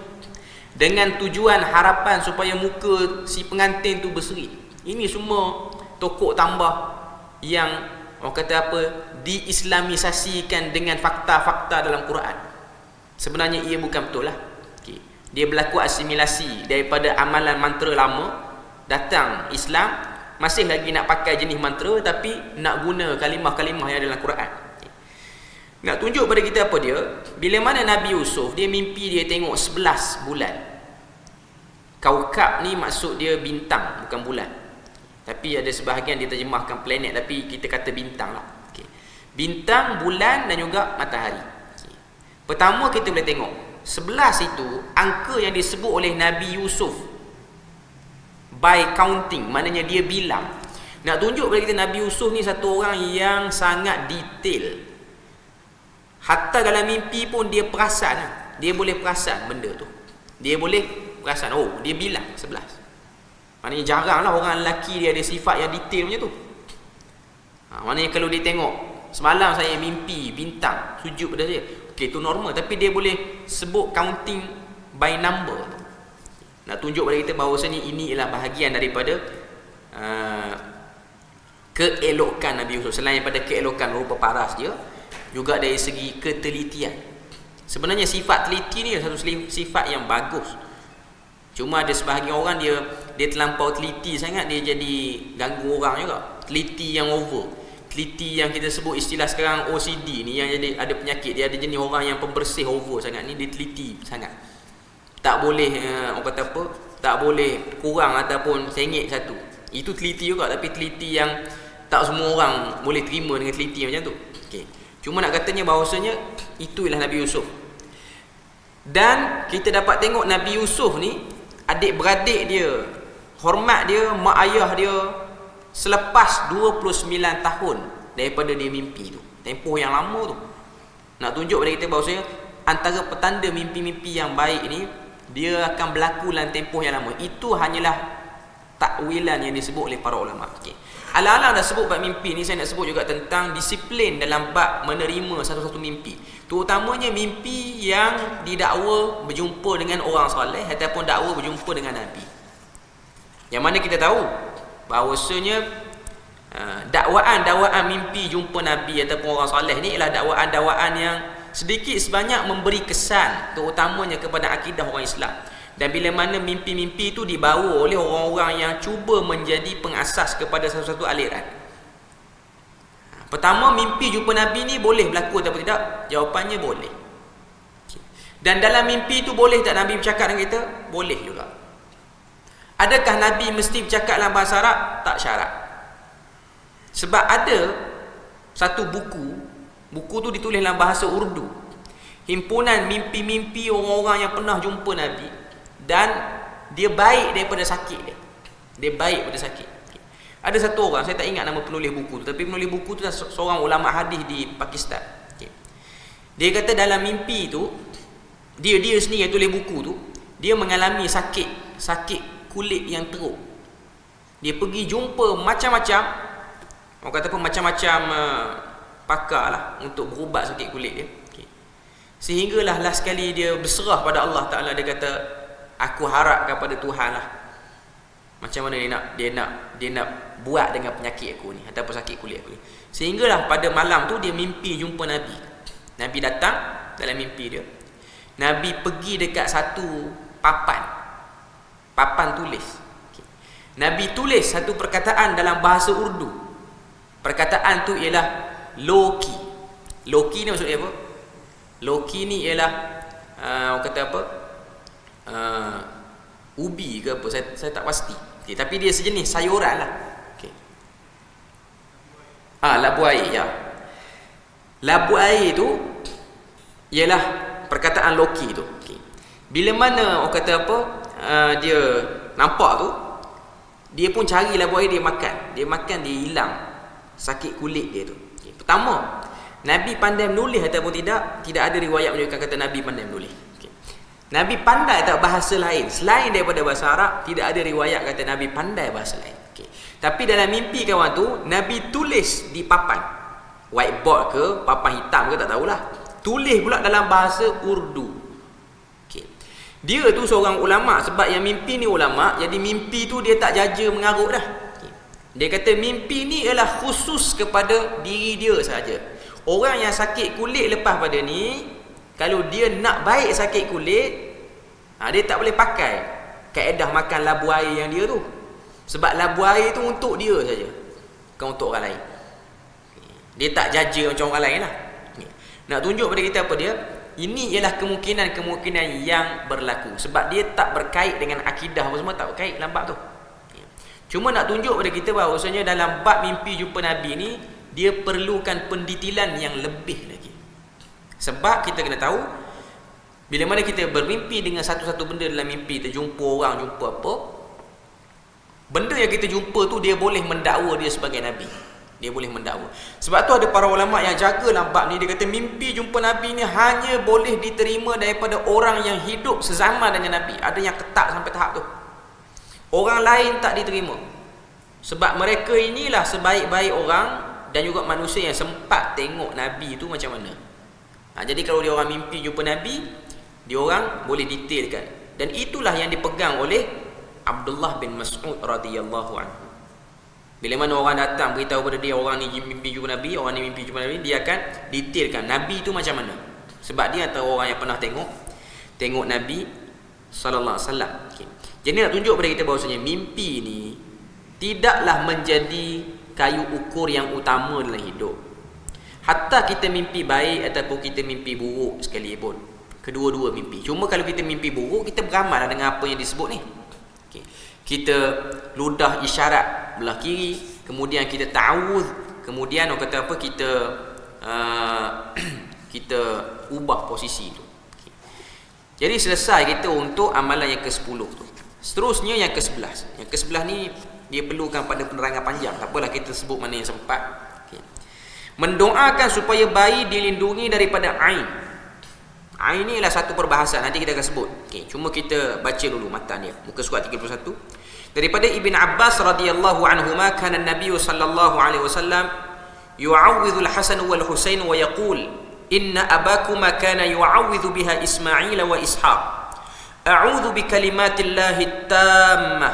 S1: dengan tujuan harapan supaya muka si pengantin tu berseri. Ini semua tokok tambah yang orang kata apa, diislamisasikan dengan fakta-fakta dalam Quran. Sebenarnya ia bukan betul lah. Dia berlaku asimilasi daripada amalan mantra lama, datang Islam, masih lagi nak pakai jenis mantra, tapi nak guna kalimah-kalimah yang ada dalam Quran. Nak tunjuk pada kita apa dia, bila mana Nabi Yusuf, dia mimpi dia tengok 11 bulan. Kaukab ni maksud dia bintang, bukan bulan. Tapi ada sebahagian dia terjemahkan planet, tapi kita kata bintang lah. Bintang, bulan dan juga matahari. Pertama kita boleh tengok 11 itu angka yang disebut oleh Nabi Yusuf by counting, maknanya dia bilang. Nak tunjuk kepada kita Nabi Yusuf ni satu orang yang sangat detail. Hatta dalam mimpi pun dia perasan, dia boleh perasan benda tu. Dia boleh perasan, dia bilang 11. Maknanya jarang lah orang lelaki dia ada sifat yang detail macam tu. Maknanya kalau dia tengok, semalam saya mimpi bintang sujud pada saya, itu normal. Tapi dia boleh sebut counting by number. Nak tunjuk pada kita bahawasanya ini ialah bahagian daripada keelokan Nabi Yusuf. Selain daripada keelokan rupa paras dia, juga dari segi ketelitian. Sebenarnya sifat teliti ni satu sifat yang bagus. Cuma ada sebahagian orang dia terlampau teliti sangat, dia jadi ganggu orang juga. Teliti yang over, teliti yang kita sebut istilah sekarang OCD ni, yang jadi ada penyakit, dia ada jenis orang yang pembersih over sangat ni, dia teliti sangat. Tak boleh orang kata apa, tak boleh kurang ataupun sengit satu. Itu teliti juga, tapi teliti yang tak semua orang boleh terima dengan teliti macam tu. Cuma nak katanya bahawasanya itu ialah Nabi Yusuf. Dan kita dapat tengok Nabi Yusuf ni, adik-beradik dia, hormat dia, mak ayah dia, selepas 29 tahun daripada dia mimpi tu, tempoh yang lama tu. Nak tunjuk pada kita bahawasanya antara petanda mimpi-mimpi yang baik ni, dia akan berlaku dalam tempoh yang lama. Itu hanyalah takwilan yang disebut oleh para ulama. Alang-alang dah sebut bab mimpi ni, saya nak sebut juga tentang disiplin dalam bab menerima satu-satu mimpi. Terutamanya mimpi yang didakwa berjumpa dengan orang soleh ataupun dakwa berjumpa dengan Nabi. Yang mana kita tahu bahawasanya dakwaan mimpi jumpa Nabi ataupun orang soleh ni ialah dakwaan yang sedikit sebanyak memberi kesan, terutamanya kepada akidah orang Islam. Dan bila mana mimpi-mimpi itu dibawa oleh orang-orang yang cuba menjadi pengasas kepada satu-satu aliran. Pertama, mimpi jumpa Nabi ni boleh berlaku atau tidak? Jawapannya boleh. Dan dalam mimpi itu boleh tak Nabi bercakap dengan kita? Boleh juga. Adakah Nabi mesti bercakap dalam bahasa Arab? Tak syarat. Sebab ada satu buku tu ditulis dalam bahasa Urdu. Himpunan mimpi-mimpi orang-orang yang pernah jumpa Nabi, dan dia baik daripada sakit dia. Dia baik daripada sakit. Ada satu orang, saya tak ingat nama penulis buku tu, tapi penulis buku tu seorang ulama hadis di Pakistan. Dia kata dalam mimpi tu, dia sendiri yang tulis buku tu, dia mengalami sakit kulit yang teruk. Dia pergi jumpa macam-macam, orang kata pun macam-macam pakar lah untuk berubat sakit kulit dia. Sehinggalah last sekali dia berserah pada Allah Ta'ala. Dia kata, aku harap kepada Tuhan lah, macam mana dia nak buat dengan penyakit aku ni ataupun sakit kulit aku ni. Sehinggalah pada malam tu dia mimpi jumpa Nabi. Nabi datang dalam mimpi dia. Nabi pergi dekat satu papan tulis. Nabi tulis satu perkataan dalam bahasa Urdu. Perkataan tu ialah Loki. Loki ni maksudnya apa? Loki ni ialah orang kata apa? Ubi ke apa, saya tak pasti. Tapi dia sejenis sayuran lah. Labu air, ya. Labu air tu ialah perkataan Loki tu. Bila mana orang kata apa, dia nampak tu, dia pun cari labu air, dia makan, dia hilang sakit kulit dia tu. Pertama, Nabi pandai menulis ataupun tidak ada riwayat menunjukkan kata Nabi pandai menulis. Nabi pandai tak bahasa lain selain daripada bahasa Arab? Tidak ada riwayat kata Nabi pandai bahasa lain. Tapi dalam mimpi kawan tu, Nabi tulis di papan, whiteboard ke papan hitam ke tak tahulah, tulis pula dalam bahasa Urdu. Dia tu seorang ulama, sebab yang mimpi ni ulama, jadi mimpi tu dia tak jaja mengarut dah. Dia kata mimpi ni ialah khusus kepada diri dia saja. Orang yang sakit kulit lepas pada ni, kalau dia nak baik sakit kulit, dia tak boleh pakai kaedah makan labu air yang dia tu. Sebab labu air tu untuk dia saja, bukan untuk orang lain. Dia tak jaja macam orang lain lah. Nak tunjuk pada kita apa dia? Ini ialah kemungkinan yang berlaku. Sebab dia tak berkait dengan akidah apa semua, tak berkait dalam bab tu. Cuma nak tunjuk pada kita bahawasanya dalam bab mimpi jumpa Nabi ni, dia perlukan pendetilan yang lebih lagi. Sebab kita kena tahu, bila mana kita bermimpi dengan satu-satu benda dalam mimpi, kita jumpa orang, jumpa apa, benda yang kita jumpa tu dia boleh mendakwa dia sebagai Nabi. Dia boleh mendakwa. Sebab tu ada para ulama yang jaga dalam bab ni. Dia kata mimpi jumpa Nabi ni hanya boleh diterima daripada orang yang hidup sezaman dengan Nabi. Ada yang ketat sampai tahap tu. Orang lain tak diterima. Sebab mereka inilah sebaik-baik orang dan juga manusia yang sempat tengok Nabi tu macam mana. Jadi kalau dia orang mimpi jumpa Nabi, dia orang boleh detailkan. Dan itulah yang dipegang oleh Abdullah bin Mas'ud radhiyallahu anhu. Bila mana orang datang beritahu kepada dia, orang ni mimpi jumpa Nabi, orang ni mimpi jumpa Nabi, dia akan detailkan Nabi tu macam mana. Sebab dia antara orang yang pernah tengok Nabi sallallahu alaihi wasallam. Jadi nak tunjuk kepada kita bahawasanya mimpi ni tidaklah menjadi kayu ukur yang utama dalam hidup. Hatta kita mimpi baik ataupun kita mimpi buruk sekalipun, kedua-dua mimpi. Cuma kalau kita mimpi buruk, kita beramal dengan apa yang disebut ni. Kita ludah isyarat belah kiri, kemudian kita ta'awudz, kemudian orang kata apa, kita ubah posisi tu. Jadi selesai kita untuk amalan yang ke-10 tu. Seterusnya yang ke-11. Yang ke-11 ni dia perlukan pada penerangan panjang. Tak apalah kita sebut mana yang sempat. Mendoakan supaya bayi dilindungi daripada ain. Ain ni adalah satu perbahasan, nanti kita akan sebut. Cuma kita baca dulu matan dia. Muka surat 31. Daripada Ibn Abbas radhiyallahu anhuma, kana an-nabiy sallallahu alaihi wasallam yu'awwidhu al-Hasan wal Husain wa yaqul inna abakuma kana yu'awwidhu biha Ismail wa Ishaq. A'udzu bi kalimatillahi tammah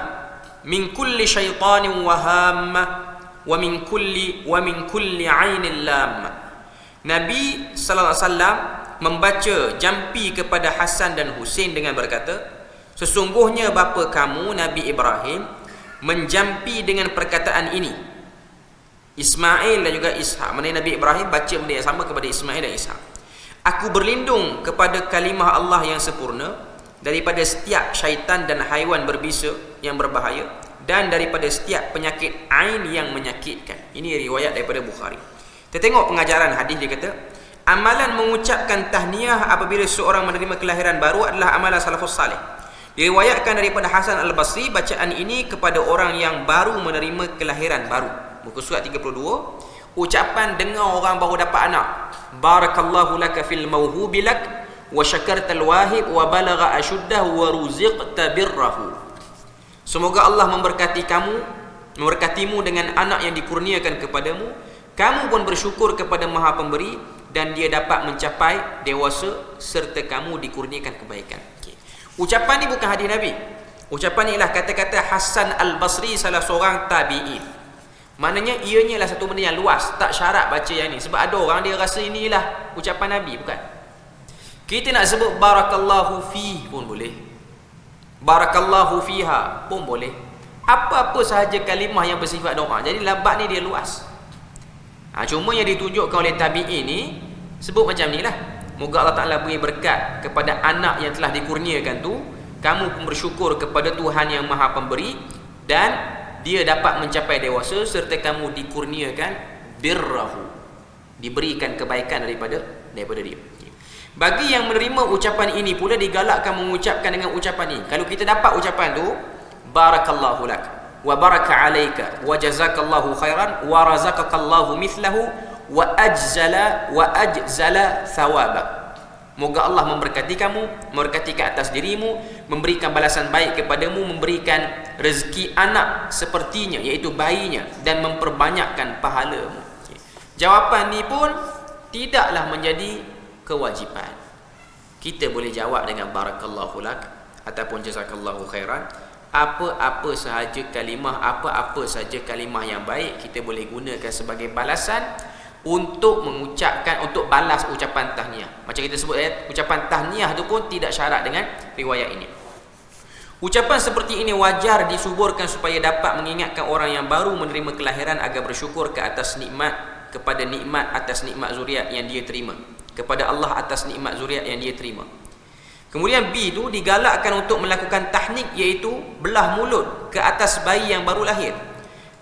S1: min kulli syaitanin wa hammah wa min kulli 'ainil lam. Nabi sallallahu alaihi wasallam membaca jampi kepada Hasan dan Husain dengan berkata, sesungguhnya bapa kamu Nabi Ibrahim menjampi dengan perkataan ini, Ismail dan juga Ishak. Maknanya Nabi Ibrahim baca benda yang sama kepada Ismail dan Ishak. Aku berlindung kepada kalimah Allah yang sempurna daripada setiap syaitan dan haiwan berbisa yang berbahaya, dan daripada setiap penyakit ain yang menyakitkan. Ini riwayat daripada Bukhari. Kita tengok pengajaran hadis, dia kata, amalan mengucapkan tahniah apabila seorang menerima kelahiran baru adalah amalan salafus salih. Diriwayatkan daripada Hasan Al-Basri bacaan ini kepada orang yang baru menerima kelahiran baru. Muka surat 32, ucapan dengar orang baru dapat anak. Barakallahu laka fil mawhubi lak wa syakartal wahib wa balagha ashuddahu wa ruziqta birrahu. Semoga Allah memberkatimu dengan anak yang dikurniakan kepadamu. Kamu pun bersyukur kepada Maha Pemberi dan dia dapat mencapai dewasa serta kamu dikurniakan kebaikan. Ucapan ni bukan hadis Nabi. Ucapan ni ialah kata-kata Hasan Al-Basri, salah seorang tabi'in. Maknanya ianya lah satu benda yang luas, tak syarat baca yang ni. Sebab ada orang dia rasa inilah ucapan Nabi, bukan. Kita nak sebut barakallahu fi pun boleh, barakallahu fiha pun boleh, apa-apa sahaja kalimah yang bersifat doa. Jadi labat ni dia luas. Cuma yang ditunjukkan oleh tabi'in ni sebut macam ni lah, moga Allah Ta'ala beri berkat kepada anak yang telah dikurniakan tu, kamu pun bersyukur kepada Tuhan yang Maha Pemberi dan dia dapat mencapai dewasa serta kamu dikurniakan birrahu, diberikan kebaikan daripada dia. Bagi yang menerima ucapan ini pula digalakkan mengucapkan dengan ucapan ini. Kalau kita dapat ucapan tu, barakallahu lak wa baraka alaika wa jazakallahu khairan wa razaqakallahu mithlahu wa ajzala thawabak. Moga Allah memberkati kamu, memberkati ke atas dirimu, memberikan balasan baik kepadamu, memberikan rezeki anak sepertinya, iaitu bayinya, dan memperbanyakkan pahalamu. Jawapan ni pun tidaklah menjadi kewajipan. Kita boleh jawab dengan barakallahu lak ataupun jazakallahu khairan. Apa-apa sahaja kalimah yang baik kita boleh gunakan sebagai balasan untuk mengucapkan, untuk balas ucapan tahniah. Macam kita sebut ucapan tahniah tu pun tidak syarat dengan riwayat ini. Ucapan seperti ini wajar disuburkan supaya dapat mengingatkan orang yang baru menerima kelahiran agar bersyukur ke atas nikmat, kepada nikmat atas nikmat zuriat yang dia terima, kepada Allah atas nikmat zuriat yang dia terima. Kemudian B tu digalakkan untuk melakukan tahnik, iaitu belah mulut ke atas bayi yang baru lahir.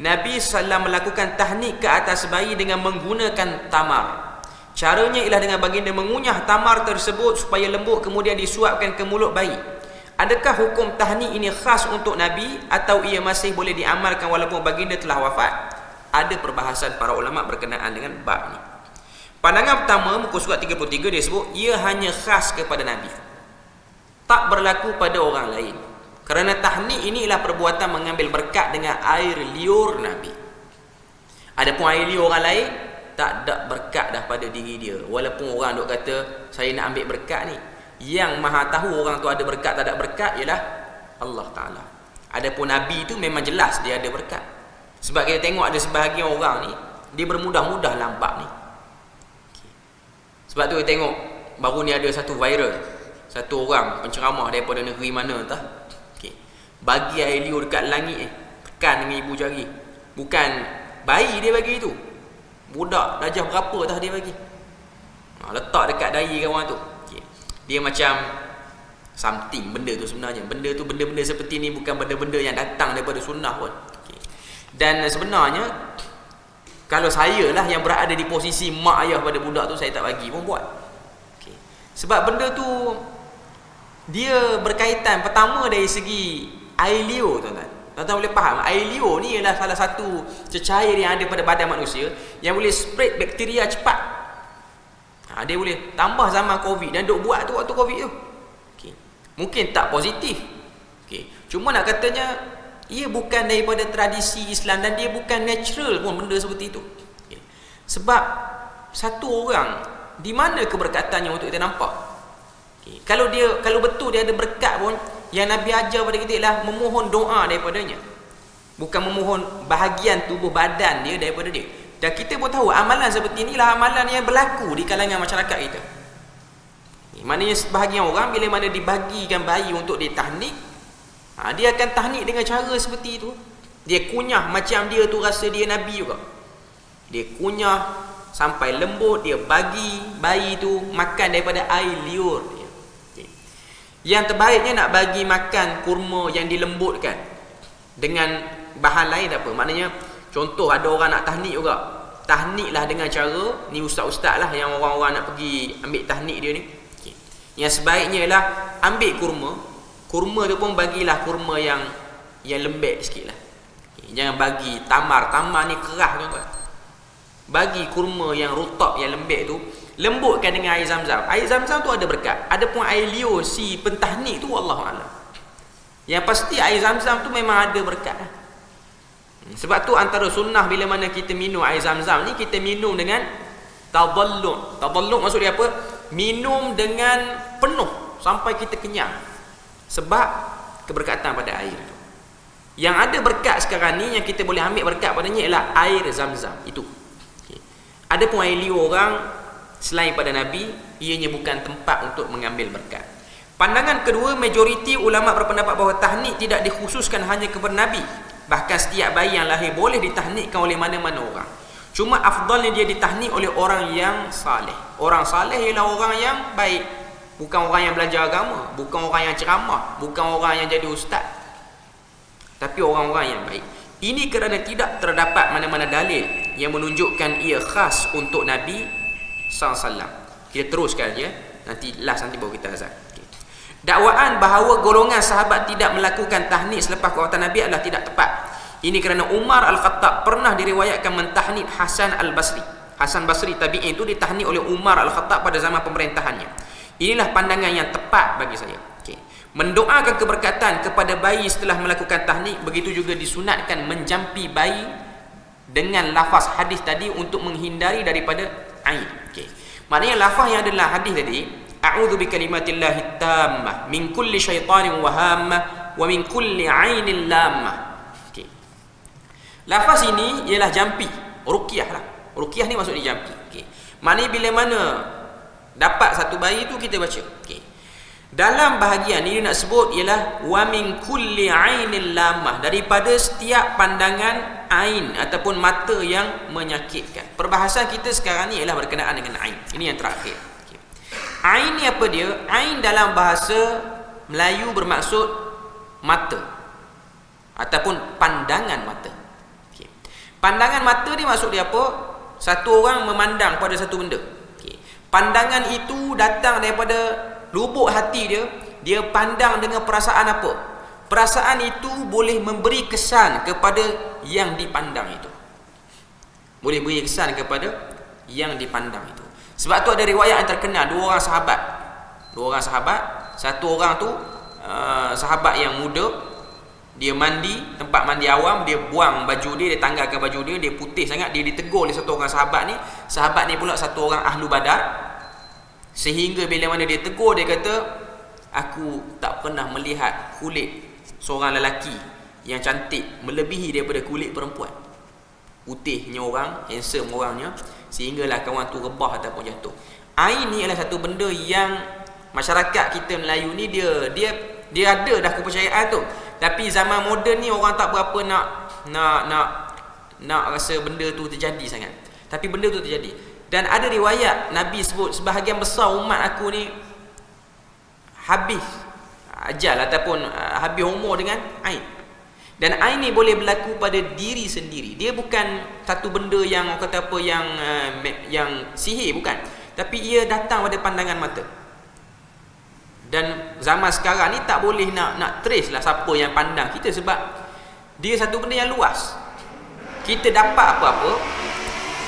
S1: Nabi SAW melakukan tahnik ke atas bayi dengan menggunakan tamar. Caranya ialah dengan baginda mengunyah tamar tersebut supaya lembut, kemudian disuapkan ke mulut bayi. Adakah hukum tahnik ini khas untuk Nabi atau ia masih boleh diamalkan walaupun baginda telah wafat? Ada perbahasan para ulama berkenaan dengan bab ni. Pandangan pertama, muka surat 33, dia sebut ia hanya khas kepada Nabi, tak berlaku pada orang lain. Kerana tahnik ini ialah perbuatan mengambil berkat dengan air liur Nabi. Adapun air liur orang lain tak ada berkat dah pada diri dia. Walaupun orang duk kata saya nak ambil berkat ni, yang maha tahu orang tu ada berkat tak ada berkat ialah Allah Ta'ala. Adapun Nabi tu memang jelas dia ada berkat. Sebab kita tengok ada sebahagian orang ni dia bermudah-mudah lambat ni. Sebab tu kita tengok baru ni ada satu viral, satu orang penceramah daripada negeri mana entah, bagi air liur dekat langit, tekan dengan ibu jari. Bukan bayi dia bagi tu, budak darjah berapa dah dia bagi, letak dekat dahi kawan tu. Dia macam something benda tu sebenarnya. Benda-benda seperti ni bukan benda-benda yang datang daripada sunnah pun. Dan sebenarnya kalau saya lah yang berada di posisi mak ayah pada budak tu, saya tak bagi pun buat. Sebab benda tu dia berkaitan pertama dari segi air liur, tuan-tuan. Tuan-tuan boleh faham, air liur ni ialah salah satu cecair yang ada pada badan manusia yang boleh spread bakteria cepat. Dia boleh tambah zaman Covid, dan duk buat tu waktu Covid tu. Mungkin tak positif. Cuma nak katanya ia bukan daripada tradisi Islam dan dia bukan natural pun benda seperti itu. Sebab satu orang, di mana keberkatannya untuk kita nampak? Kalau betul dia ada berkat pun, yang Nabi ajar pada kita ialah memohon doa daripadanya.
S2: bukan memohon bahagian tubuh badan dia daripada dia. Dan kita pun tahu amalan seperti inilah amalan yang berlaku di kalangan masyarakat kita. Maknanya sebahagian orang bila mana dibagikan bayi untuk ditahnik, dia akan tahnik dengan cara seperti itu. Dia kunyah macam dia tu rasa dia Nabi juga. Dia kunyah sampai lembut, dia bagi bayi tu makan daripada air liur dia. Yang terbaiknya nak bagi makan kurma yang dilembutkan dengan bahan lain tak apa. Maknanya contoh ada orang nak tahnik juga, tahniklah dengan cara ni, ustaz-ustaz lah yang orang-orang nak pergi ambil tahnik dia ni. Yang sebaiknya ialah ambil kurma tu pun bagilah kurma yang lembek sikit lah. Jangan bagi tamar ni keras tuan-tuan. Bagi kurma yang rutab, yang lembek tu, lembutkan dengan air zam-zam. Air zam-zam tu ada berkat. Ada pun air liur si pentahnik tu wallahualam. Yang pasti air zam-zam tu memang ada berkat. Sebab tu antara sunnah bila mana kita minum air zam-zam ni, kita minum dengan tadallu'. Tadallu' maksud dia apa? Minum dengan penuh sampai kita kenyang. Sebab keberkatan pada air tu. Yang ada berkat sekarang ni, yang kita boleh ambil berkat padanya ialah air zam-zam itu. Ada pun air liur orang selain pada Nabi, ianya bukan tempat untuk mengambil berkat. Pandangan kedua, majoriti ulama berpendapat bahawa tahnik tidak dikhususkan hanya kepada Nabi. Bahkan setiap bayi yang lahir boleh ditahnikkan oleh mana-mana orang. Cuma afdalnya dia ditahnik oleh orang yang saleh. Orang saleh ialah orang yang baik. Bukan orang yang belajar agama, bukan orang yang ceramah, bukan orang yang jadi ustaz. Tapi orang-orang yang baik. Ini kerana tidak terdapat mana-mana dalil yang menunjukkan ia khas untuk Nabi SAW. Kita teruskan je, nanti baru kita azan. Okay. Dakwaan bahawa golongan sahabat tidak melakukan tahnik selepas kewafatan Nabi adalah tidak tepat. Ini kerana Umar Al-Khattab pernah diriwayatkan mentahnik Hasan Al-Basri. Hasan Basri tabi'in itu ditahnik oleh Umar Al-Khattab pada zaman pemerintahannya. Inilah pandangan yang tepat bagi saya. Okay. Mendoakan keberkatan kepada bayi setelah melakukan tahnik, begitu juga disunatkan menjampi bayi dengan lafaz hadis tadi untuk menghindari daripada ain. Okay. Maknanya lafaz yang adalah hadis tadi, a'udzu bikalimatillahi tammah min kulli syaitanin wa hammah wa min kulli ainin lammah. Okay. Lafaz ini ialah jampi, ruqyah lah. Ruqyah ni maksud dia jampi. Okay. Maknanya bila mana dapat satu bayi tu kita baca. Okay. Dalam bahagian ini nak sebut ialah wa min kulli ainil lamah, daripada setiap pandangan ain ataupun mata yang menyakitkan. Perbahasan kita sekarang ni ialah berkenaan dengan ain. Ini yang terakhir. Okay. Ain ni apa dia? Ain dalam bahasa Melayu bermaksud mata ataupun pandangan mata. Okay. Pandangan mata ni maksud dia apa? Satu orang memandang pada satu benda. Okay. Pandangan itu datang daripada lubuk hati dia, dia pandang dengan perasaan apa? Perasaan itu boleh memberi kesan kepada yang dipandang itu. Boleh beri kesan kepada yang dipandang itu. Sebab tu ada riwayat yang terkenal, dua orang sahabat. Satu orang tu sahabat yang muda, dia mandi, tempat mandi awam, dia buang baju dia tanggalkan baju dia putih sangat, dia ditegur oleh satu orang sahabat ni. Sahabat ni pula satu orang ahlu badar. Sehingga bila mana dia tegur, dia kata, aku tak pernah melihat kulit seorang lelaki yang cantik melebihi daripada kulit perempuan. Putihnya orang, handsome orangnya, sehinggalah kawan tu rebah ataupun jatuh. Ain ni adalah satu benda yang masyarakat kita Melayu ni dia ada dah kepercayaan tu. Tapi zaman moden ni orang tak berapa nak rasa benda tu terjadi sangat. Tapi benda tu terjadi. Dan ada riwayat Nabi sebut sebahagian besar umat aku ni habis ajal ataupun habis umur dengan ain. Dan ain ni boleh berlaku pada diri sendiri. Dia bukan satu benda yang orang kata apa yang sihir, bukan. Tapi ia datang pada pandangan mata. Dan zaman sekarang ni tak boleh nak trace lah siapa yang pandang kita, sebab dia satu benda yang luas. Kita dapat apa-apa,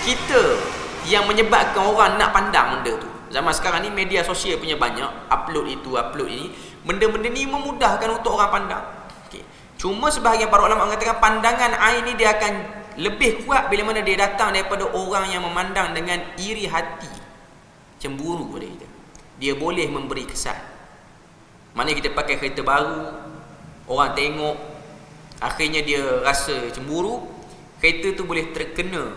S2: kita yang menyebabkan orang nak pandang benda tu. Zaman sekarang ni media sosial punya banyak, upload itu, upload ini. Benda-benda ni memudahkan untuk orang pandang. Okay. Cuma sebahagian para ulama mengatakan pandangan ain ni dia akan lebih kuat bila mana dia datang daripada orang yang memandang dengan iri hati, cemburu pada kita. Dia boleh memberi kesan. Mana kita pakai kereta baru, orang tengok Akhirnya dia rasa cemburu, kereta tu boleh terkena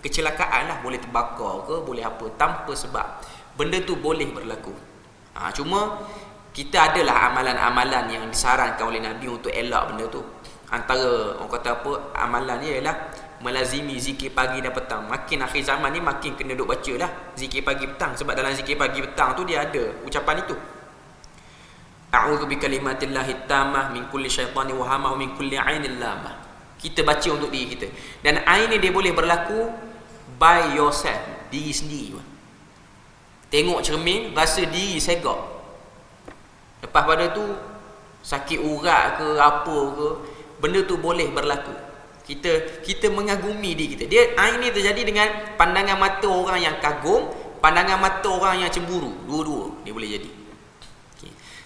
S2: kecelakaan lah, boleh terbakar ke, boleh apa, tanpa sebab. Benda tu boleh berlaku. Cuma kita adalah amalan-amalan yang disarankan oleh Nabi untuk elak benda tu. Antara orang kata apa, amalan ni ialah melazimi zikir pagi dan petang. Makin akhir zaman ni makin kena duk baca lah zikir pagi petang. Sebab dalam zikir pagi petang tu dia ada ucapan itu. A'udzu bikalimatillahi tammah min kulli syaitani wa hamah wa min kulli ainil lamah. Kita baca untuk diri kita. Dan ain ni dia boleh berlaku by yourself, diri sendiri. Tengok cermin, rasa diri segak. Lepas pada tu sakit urat ke apa ke, benda tu boleh berlaku. Kita mengagumi diri kita. Dia ain ni terjadi dengan pandangan mata orang yang kagum, pandangan mata orang yang cemburu. Dua-dua dia boleh jadi.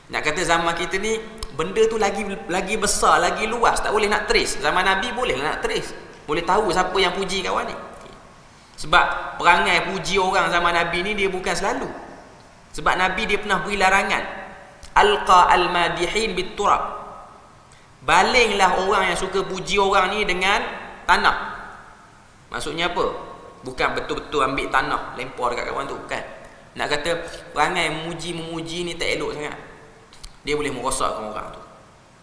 S2: Nak kata zaman kita ni benda tu lagi besar, lagi luas, tak boleh nak trace. Zaman Nabi boleh nak trace. Boleh tahu siapa yang puji kawan ni. Sebab perangai puji orang zaman Nabi ni dia bukan selalu. Sebab Nabi dia pernah beri larangan. Alqa al-madihin bit-turab. Balinglah orang yang suka puji orang ni dengan tanah. Maksudnya apa? Bukan betul-betul ambil tanah lempar dekat kawan tu, bukan. Nak kata perangai memuji ni tak elok sangat. Dia boleh merosakkan orang tu.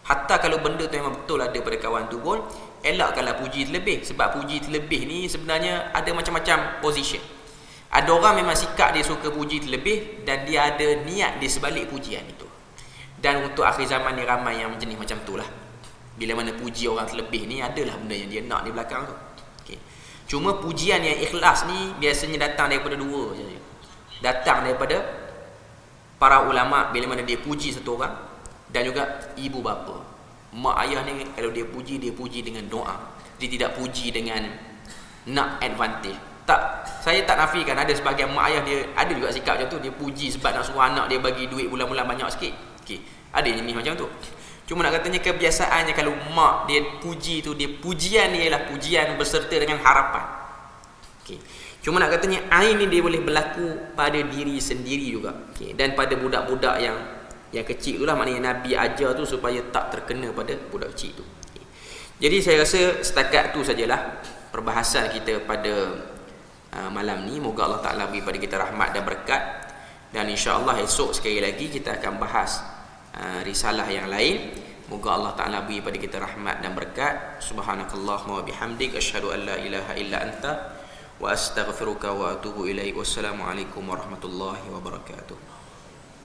S2: Hatta kalau benda tu memang betul ada pada kawan tu pun, elakkanlah puji terlebih. Sebab puji terlebih ni sebenarnya ada macam-macam position. Ada orang memang sikap dia suka puji terlebih dan dia ada niat di sebalik pujian itu. Dan untuk akhir zaman ni ramai yang jenis macam tu lah. Bila mana puji orang terlebih ni adalah benda yang dia nak di belakang tu. Okay. Cuma pujian yang ikhlas ni biasanya datang daripada dua saja. Datang daripada para ulama bila mana dia puji satu orang, dan juga ibu bapa. Mak ayah ni kalau dia puji dengan doa. Dia tidak puji dengan nak advantage. Tak, saya tak nafikan ada sebahagian mak ayah dia ada juga sikap macam tu, dia puji sebab nak suruh anak dia bagi duit bulan-bulan banyak sikit. Okey, ada jenis macam tu. Cuma nak katanya kebiasaannya kalau mak dia puji tu, dia pujian ni ialah pujian berserta dengan harapan. Okey. Cuma nak katanya ain ni dia boleh berlaku pada diri sendiri juga. Okey, dan pada budak-budak yang kecil tu lah, maknanya Nabi ajar tu supaya tak terkena pada budak kecil tu. Okay. Jadi saya rasa setakat tu sajalah perbahasan kita pada malam ni. Moga Allah Ta'ala beri pada kita rahmat dan berkat. Dan insya-Allah esok sekali lagi kita akan bahas risalah yang lain. Moga Allah Ta'ala beri pada kita rahmat dan berkat. Subhanakallahumma wa bihamdik asyhadu an la ilaha illa anta wa astaghfiruka wa atubu ilaik. Wassalamualaikum warahmatullahi wabarakatuh.